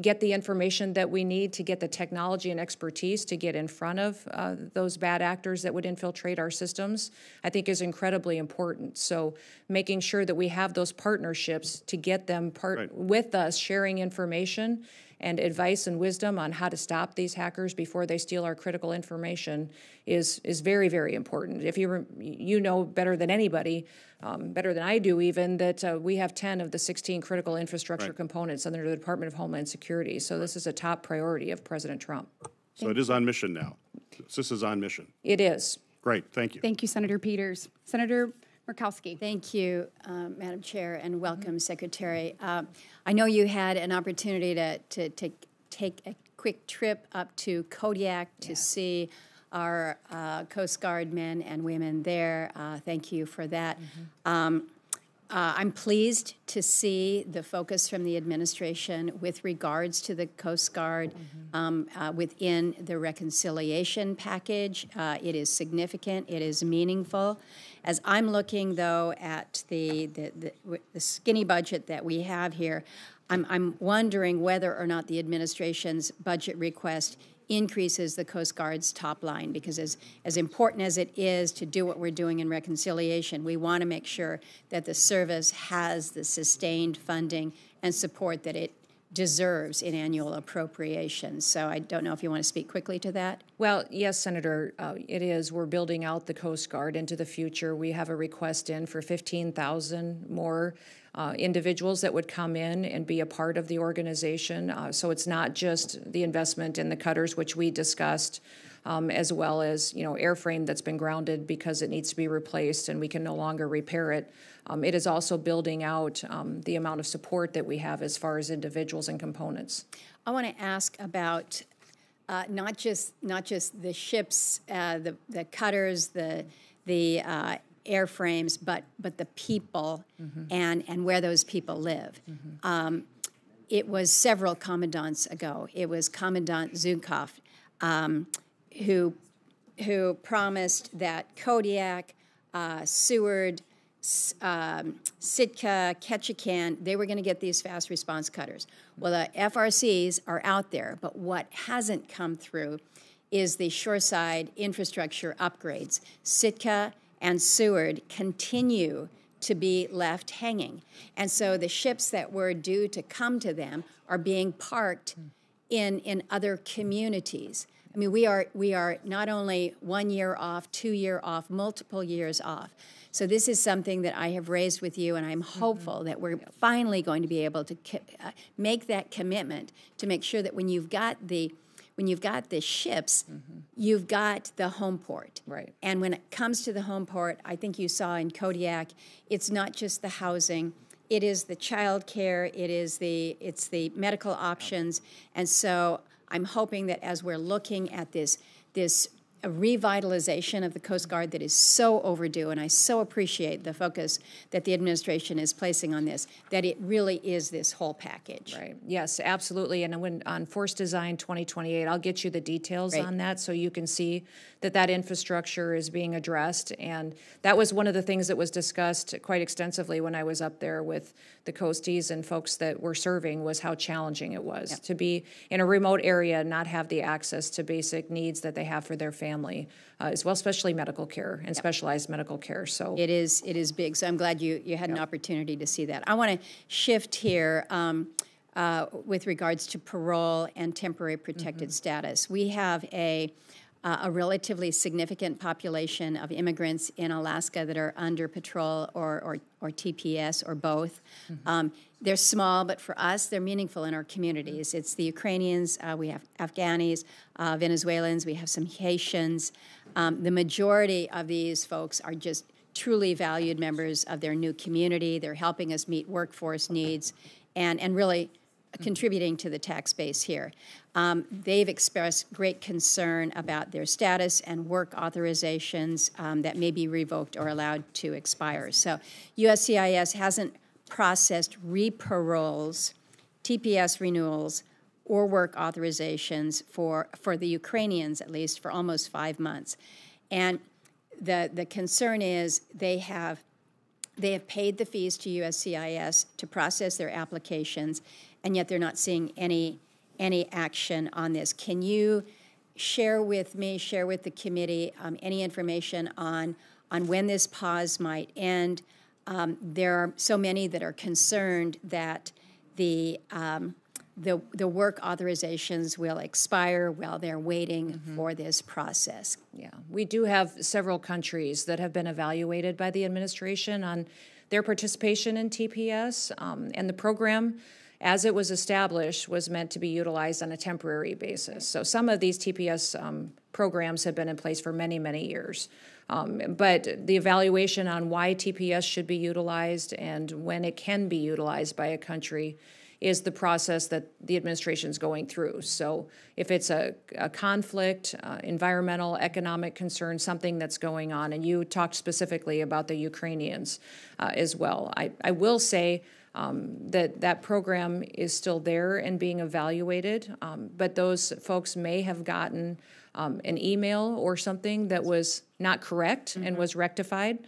get the information that we need to get the technology and expertise to get in front of those bad actors that would infiltrate our systems, I think is incredibly important. So making sure that we have those partnerships to get them with us, sharing information and advice and wisdom on how to stop these hackers before they steal our critical information is very, very important. If you know better than anybody, better than I do even, that we have 10 of the 16 critical infrastructure components under the Department of Homeland Security. So this is a top priority of President Trump. So it is on mission now. This is on mission. It is. Great, thank you. Thank you, Senator Peters. Senator Murkowski. Thank you, Madam Chair, and welcome, Secretary. I know you had an opportunity to take a quick trip up to Kodiak to see our Coast Guard men and women there. Thank you for that. I'm pleased to see the focus from the administration with regards to the Coast Guard within the reconciliation package. It is significant. It is meaningful. As I'm looking, though, at the skinny budget that we have here, I'm wondering whether or not the administration's budget request increases the Coast Guard's top line, because as important as it is to do what we're doing in reconciliation, we want to make sure that the service has the sustained funding and support that it deserves in annual appropriations. So I don't know if you want to speak quickly to that. Well, yes, Senator, it is. We're building out the Coast Guard into the future. We have a request in for 15,000 more individuals that would come in and be a part of the organization. So it's not just the investment in the cutters, which we discussed, as well as, airframe that's been grounded because it needs to be replaced and we can no longer repair it. It is also building out the amount of support that we have as far as individuals and components. I want to ask about not just the ships, the cutters, the airframes, but the people and where those people live. It was several commandants ago. It was Commandant Zukov who promised that Kodiak, Seward, Sitka, Ketchikan, they were going to get these fast response cutters. Well, the FRCs are out there, but what hasn't come through is the shoreside infrastructure upgrades. Sitka and Seward continue to be left hanging. And so the ships that were due to come to them are being parked in other communities. I mean, we are not only 1 year off, 2 year off, multiple years off. So this is something that I have raised with you, and I'm hopeful that we're finally going to be able to make that commitment to make sure that when you've got the ships, you've got the home port. Right. And when it comes to the home port, I think you saw in Kodiak, it's not just the housing, it is the child care, it's the medical options. And so I'm hoping that as we're looking at this a revitalization of the Coast Guard that is so overdue, and I so appreciate the focus that the administration is placing on this, that it really is this whole package. Right. Yes, absolutely. And when on Force Design 2028, I'll get you the details on that so you can see that infrastructure is being addressed. And that was one of the things that was discussed quite extensively when I was up there with the Coasties and folks that were serving, was how challenging it was to be in a remote area and not have the access to basic needs that they have for their family, as well, especially medical care and specialized medical care. So it is big. So I'm glad you had an opportunity to see that. I want to shift here with regards to parole and temporary protected status. We have a relatively significant population of immigrants in Alaska that are under patrol or TPS or both. They're small, but for us, they're meaningful in our communities. It's the Ukrainians, we have Afghanis, Venezuelans, we have some Haitians. The majority of these folks are just truly valued members of their new community. They're helping us meet workforce needs and really contributing to the tax base here. They've expressed great concern about their status and work authorizations that may be revoked or allowed to expire. So USCIS hasn't processed re-paroles, TPS renewals, or work authorizations for the Ukrainians, at least, for almost 5 months. And the concern is they have paid the fees to USCIS to process their applications, and yet they're not seeing any action on this. Can you share with me, share with the committee, any information on when this pause might end? There are so many that are concerned that the work authorizations will expire while they're waiting for this process. Yeah, we do have several countries that have been evaluated by the administration on their participation in TPS, and the program, as it was established, was meant to be utilized on a temporary basis. So some of these TPS programs have been in place for many, many years. But the evaluation on why TPS should be utilized and when it can be utilized by a country is the process that the administration is going through. So if it's a conflict, environmental, economic concern, something that's going on, and you talked specifically about the Ukrainians as well. I will say that program is still there and being evaluated, but those folks may have gotten an email or something that was not correct and was rectified.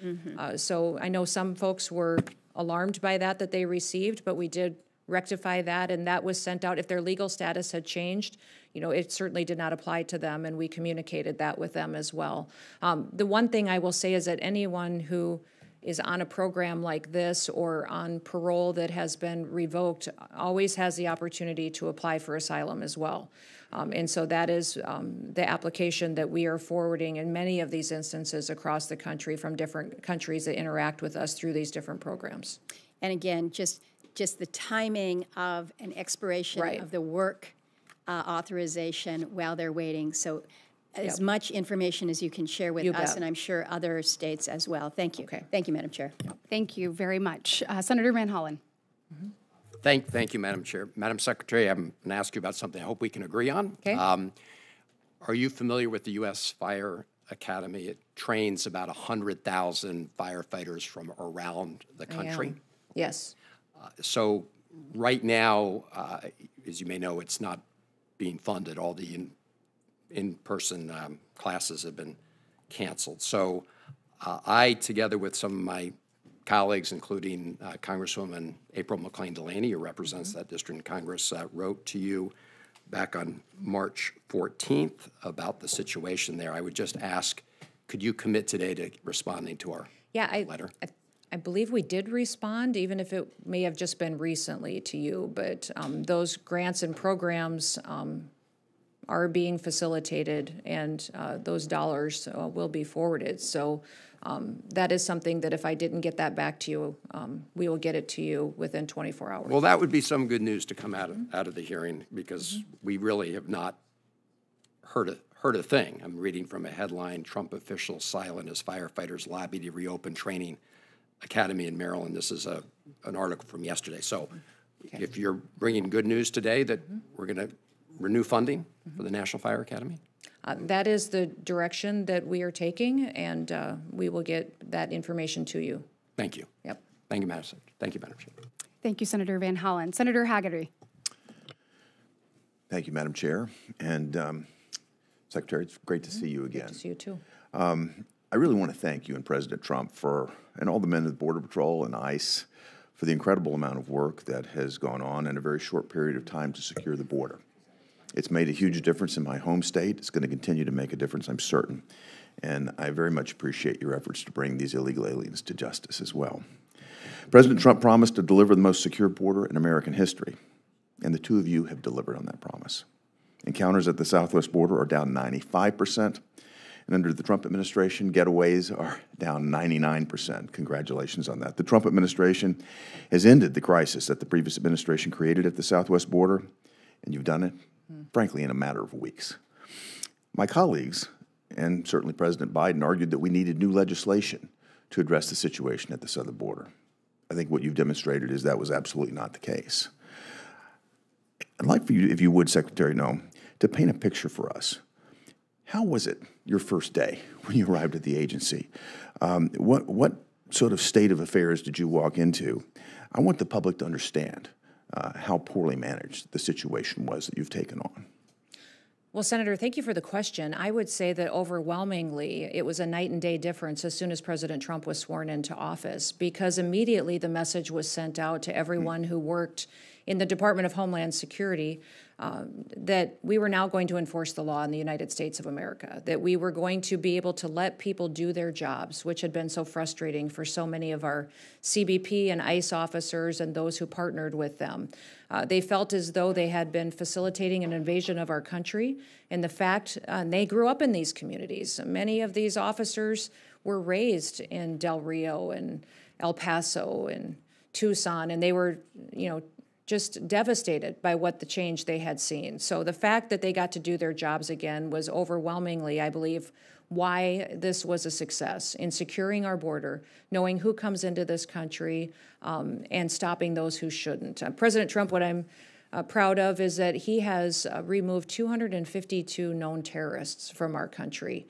So I know some folks were alarmed by that they received, but we did rectify that, and that was sent out. If their legal status had changed, it certainly did not apply to them, and we communicated that with them as well. The one thing I will say is that anyone who is on a program like this or on parole that has been revoked always has the opportunity to apply for asylum as well. And so that is the application that we are forwarding in many of these instances across the country from different countries that interact with us through these different programs. And again, just the timing of an expiration of the work authorization while they're waiting. So as much information as you can share with You us, bet. and I'm sure other states as well. Thank you. Okay. Thank you, Madam Chair. Thank you very much. Senator Van Hollen. Thank you, Madam Chair. Madam Secretary, I'm going to ask you about something I hope we can agree on. Okay. Are you familiar with the U.S. Fire Academy? It trains about 100,000 firefighters from around the country. Yes. So right now, as you may know, it's not being funded. All the in-person classes have been canceled. So I, together with some of my colleagues, including Congresswoman April McClain Delaney, who represents that district in Congress, wrote to you back on March 14th about the situation there. I would just ask, could you commit today to responding to our letter? I believe we did respond, even if it may have just been recently to you, but those grants and programs are being facilitated, and those dollars will be forwarded. So that is something that if I didn't get that back to you, we will get it to you within 24 hours. Well, that would be some good news to come out of the hearing, because we really have not heard a thing. I'm reading from a headline: Trump officials silent as firefighters lobby to reopen training academy in Maryland. This is an article from yesterday. So if you're bringing good news today that we're going to renew funding for the National Fire Academy? That is the direction that we are taking, and we will get that information to you. Thank you. Yep. Thank you, Madam Secretary. Thank you, Madam Chair. Thank you, Senator Van Hollen. Senator Haggerty. Thank you, Madam Chair. And Secretary, it's great to see you again. Good to see you, too. I really want to thank you and President Trump and all the men of the Border Patrol and ICE for the incredible amount of work that has gone on in a very short period of time to secure the border. It's made a huge difference in my home state. It's going to continue to make a difference, I'm certain. And I very much appreciate your efforts to bring these illegal aliens to justice as well. President Trump promised to deliver the most secure border in American history, and the two of you have delivered on that promise. Encounters at the southwest border are down 95%, and under the Trump administration, getaways are down 99%. Congratulations on that. The Trump administration has ended the crisis that the previous administration created at the southwest border, and you've done it, frankly, in a matter of weeks. My colleagues, and certainly President Biden, argued that we needed new legislation to address the situation at the southern border. I think what you've demonstrated is that was absolutely not the case. I'd like for you, if you would, Secretary Noem, to paint a picture for us. How was it your first day when you arrived at the agency? What sort of state of affairs did you walk into? I want the public to understand how poorly managed the situation was that you've taken on. Well, Senator, thank you for the question. I would say that overwhelmingly it was a night and day difference as soon as President Trump was sworn into office, because immediately the message was sent out to everyone who worked in the Department of Homeland Security that we were now going to enforce the law in the United States of America, that we were going to be able to let people do their jobs, which had been so frustrating for so many of our CBP and ICE officers and those who partnered with them. They felt as though they had been facilitating an invasion of our country, and the fact they grew up in these communities. Many of these officers were raised in Del Rio and El Paso and Tucson, and they were, just devastated by what the change they had seen. So the fact that they got to do their jobs again was overwhelmingly, I believe, why this was a success in securing our border, knowing who comes into this country, and stopping those who shouldn't. President Trump, what I'm proud of is that he has removed 252 known terrorists from our country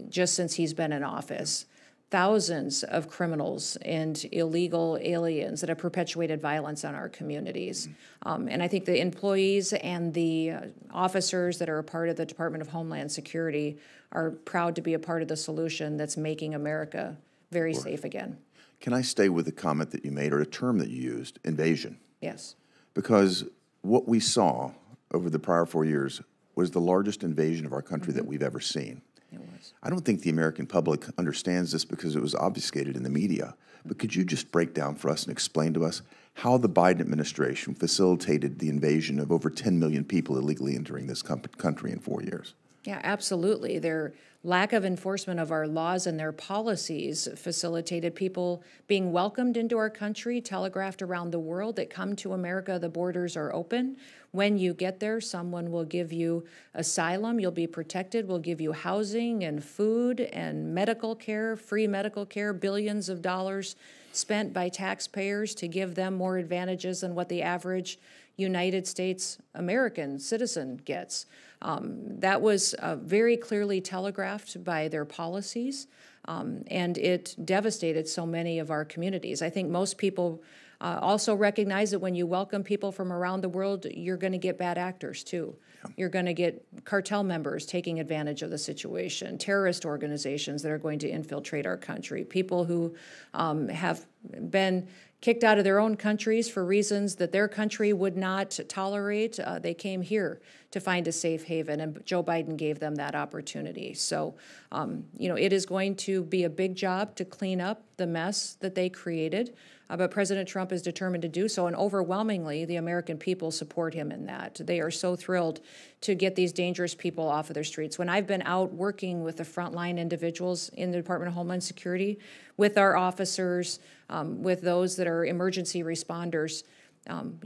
just since he's been in office. Thousands of criminals and illegal aliens that have perpetuated violence on our communities. And I think the employees and the officers that are a part of the Department of Homeland Security are proud to be a part of the solution that's making America very safe again. Can I stay with the comment that you made, or a term that you used, invasion? Yes. Because what we saw over the prior 4 years was the largest invasion of our country that we've ever seen. It was. I don't think the American public understands this because it was obfuscated in the media. But could you just break down for us and explain to us how the Biden administration facilitated the invasion of over 10 million people illegally entering this country in 4 years? Yeah, absolutely. Their lack of enforcement of our laws and their policies facilitated people being welcomed into our country, telegraphed around the world that come to America, the borders are open. When you get there, someone will give you asylum, you'll be protected, will give you housing and food and medical care, free medical care, billions of dollars spent by taxpayers to give them more advantages than what the average United States American citizen gets. That was very clearly telegraphed by their policies, and it devastated so many of our communities. I think most people also recognize that when you welcome people from around the world, you're going to get bad actors too. You're going to get cartel members taking advantage of the situation, terrorist organizations that are going to infiltrate our country, people who have been kicked out of their own countries for reasons that their country would not tolerate. They came here to find a safe haven, and Joe Biden gave them that opportunity. So, it is going to be a big job to clean up the mess that they created, but President Trump is determined to do so, and overwhelmingly, the American people support him in that. They are so thrilled to get these dangerous people off of their streets. When I've been out working with the frontline individuals in the Department of Homeland Security, with our officers, with those that are emergency responders,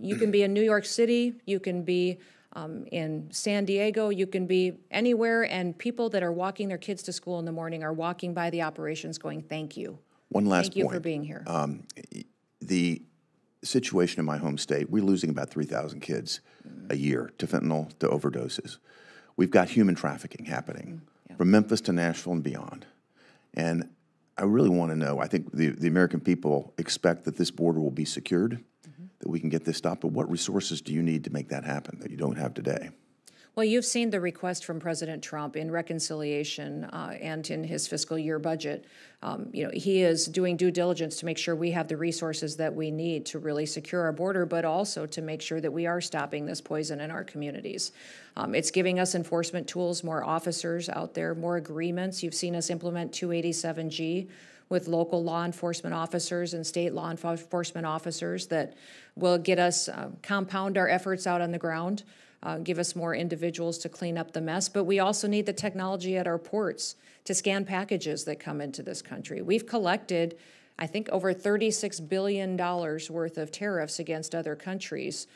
you can be in New York City, you can be in San Diego, you can be anywhere, and people that are walking their kids to school in the morning are walking by the operations going, thank you. One last point. Thank you for being here. The situation in my home state, we're losing about 3,000 kids a year to fentanyl, to overdoses. We've got human trafficking happening from Memphis to Nashville and beyond. And I really want to know, I think the American people expect that this border will be secured, that we can get this stopped, but what resources do you need to make that happen that you don't have today? Well, you've seen the request from President Trump in reconciliation and in his fiscal year budget. He is doing due diligence to make sure we have the resources that we need to really secure our border, but also to make sure that we are stopping this poison in our communities. It's giving us enforcement tools, more officers out there, more agreements. You've seen us implement 287G with local law enforcement officers and state law enforcement officers that will get us, compound our efforts out on the ground. Give us more individuals to clean up the mess. But we also need the technology at our ports to scan packages that come into this country. We've collected, I think, over $36 billion worth of tariffs against other countries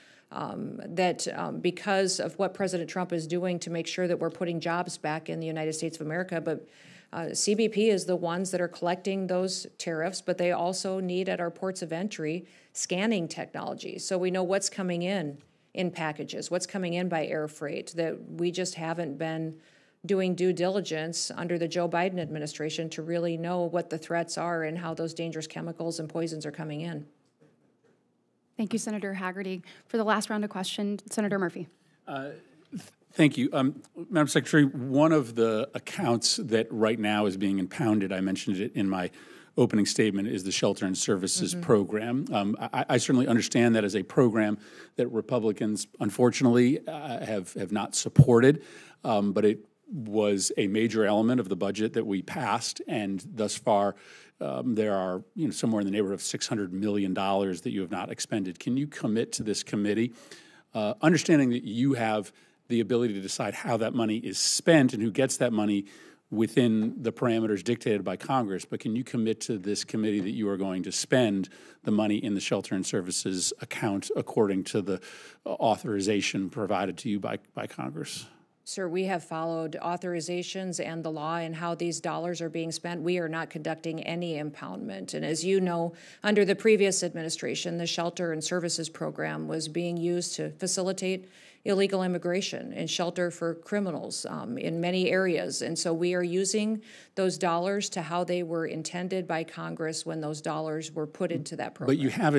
because of what President Trump is doing to make sure that we're putting jobs back in the United States of America. But CBP is the ones that are collecting those tariffs, but they also need at our ports of entry scanning technology. So we know what's coming in packages, what's coming in by air freight, that we just haven't been doing due diligence under the Joe Biden administration to really know what the threats are and how those dangerous chemicals and poisons are coming in. Thank you, Senator Hagerty. For the last round of questions, Senator Murphy. Thank you. Madam Secretary, one of the accounts that right now is being impounded, I mentioned it in my opening statement, is the Shelter and Services Program. I certainly understand that as a program that Republicans, unfortunately, have not supported, but it was a major element of the budget that we passed, and thus far there are somewhere in the neighborhood of $600 million that you have not expended. Can you commit to this committee, understanding that you have the ability to decide how that money is spent and who gets that money within the parameters dictated by Congress, but can you commit to this committee that you are going to spend the money in the Shelter and Services account according to the authorization provided to you by Congress? Sir, we have followed authorizations and the law and how these dollars are being spent. We are not conducting any impoundment. And as you know, under the previous administration, the Shelter and Services Program was being used to facilitate illegal immigration and shelter for criminals in many areas. And so we are using those dollars to how they were intended by Congress when those dollars were put into that program.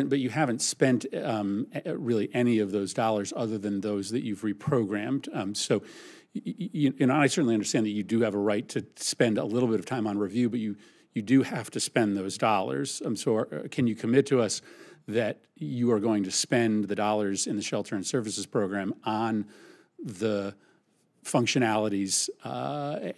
But you haven't spent really any of those dollars other than those that you've reprogrammed. I certainly understand that you do have a right to spend a little bit of time on review, but you do have to spend those dollars. Can you commit to us that you are going to spend the dollars in the Shelter and Services Program on the functionalities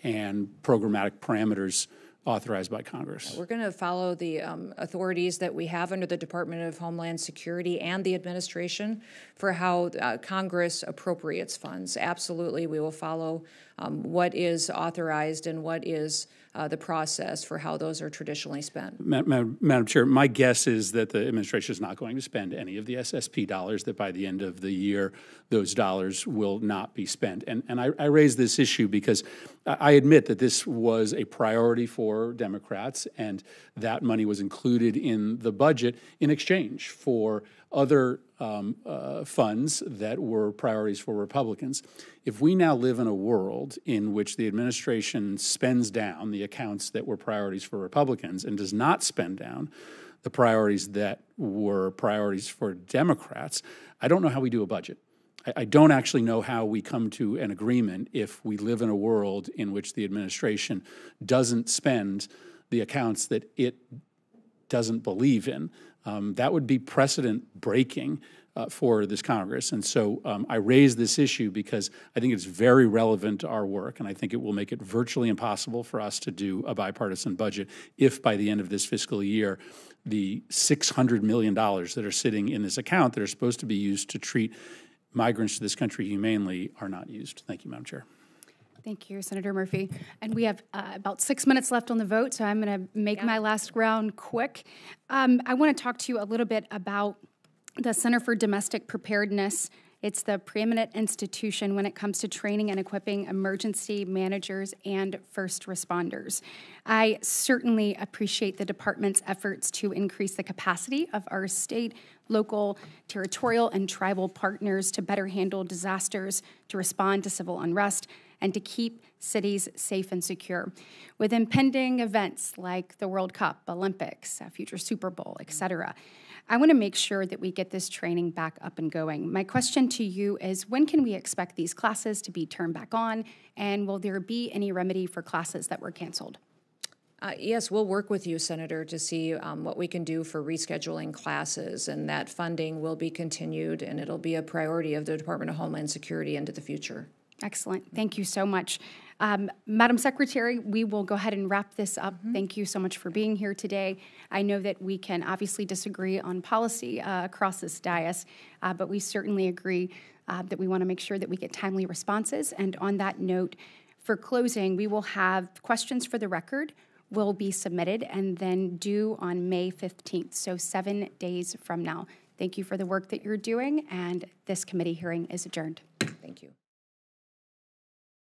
and programmatic parameters authorized by Congress? We're going to follow the authorities that we have under the Department of Homeland Security and the administration for how Congress appropriates funds. Absolutely, we will follow what is authorized and what is the process for how those are traditionally spent. Madam Chair, my guess is that the administration is not going to spend any of the SSP dollars, that by the end of the year, those dollars will not be spent. And I raise this issue because I admit that this was a priority for Democrats, and that money was included in the budget in exchange for other funds that were priorities for Republicans. If we now live in a world in which the administration spends down the accounts that were priorities for Republicans and does not spend down the priorities that were priorities for Democrats, I don't know how we do a budget. I don't actually know how we come to an agreement if we live in a world in which the administration doesn't spend the accounts that it doesn't believe in. That would be precedent breaking for this Congress. And so I raise this issue because I think it's very relevant to our work, and I think it will make it virtually impossible for us to do a bipartisan budget if by the end of this fiscal year, the $600 million that are sitting in this account that are supposed to be used to treat migrants to this country humanely are not used. Thank you, Madam Chair. Thank you, Senator Murphy. And we have about 6 minutes left on the vote, so I'm going to make my last round quick. I want to talk to you a little bit about the Center for Domestic Preparedness. It's the preeminent institution when it comes to training and equipping emergency managers and first responders. I certainly appreciate the department's efforts to increase the capacity of our state, local, territorial, and tribal partners to better handle disasters, to respond to civil unrest, and to keep cities safe and secure. With impending events like the World Cup, Olympics, future Super Bowl, et cetera, I want to make sure that we get this training back up and going. My question to you is, when can we expect these classes to be turned back on, and will there be any remedy for classes that were canceled? Yes, we'll work with you, Senator, to see what we can do for rescheduling classes, and that funding will be continued, and it'll be a priority of the Department of Homeland Security into the future. Excellent. Thank you so much. Madam Secretary, we will go ahead and wrap this up. Thank you so much for being here today. I know that we can obviously disagree on policy across this dais, but we certainly agree that we want to make sure that we get timely responses. And on that note, for closing, we will have questions for the record will be submitted and then due on May 15th, so 7 days from now. Thank you for the work that you're doing, and this committee hearing is adjourned. Thank you.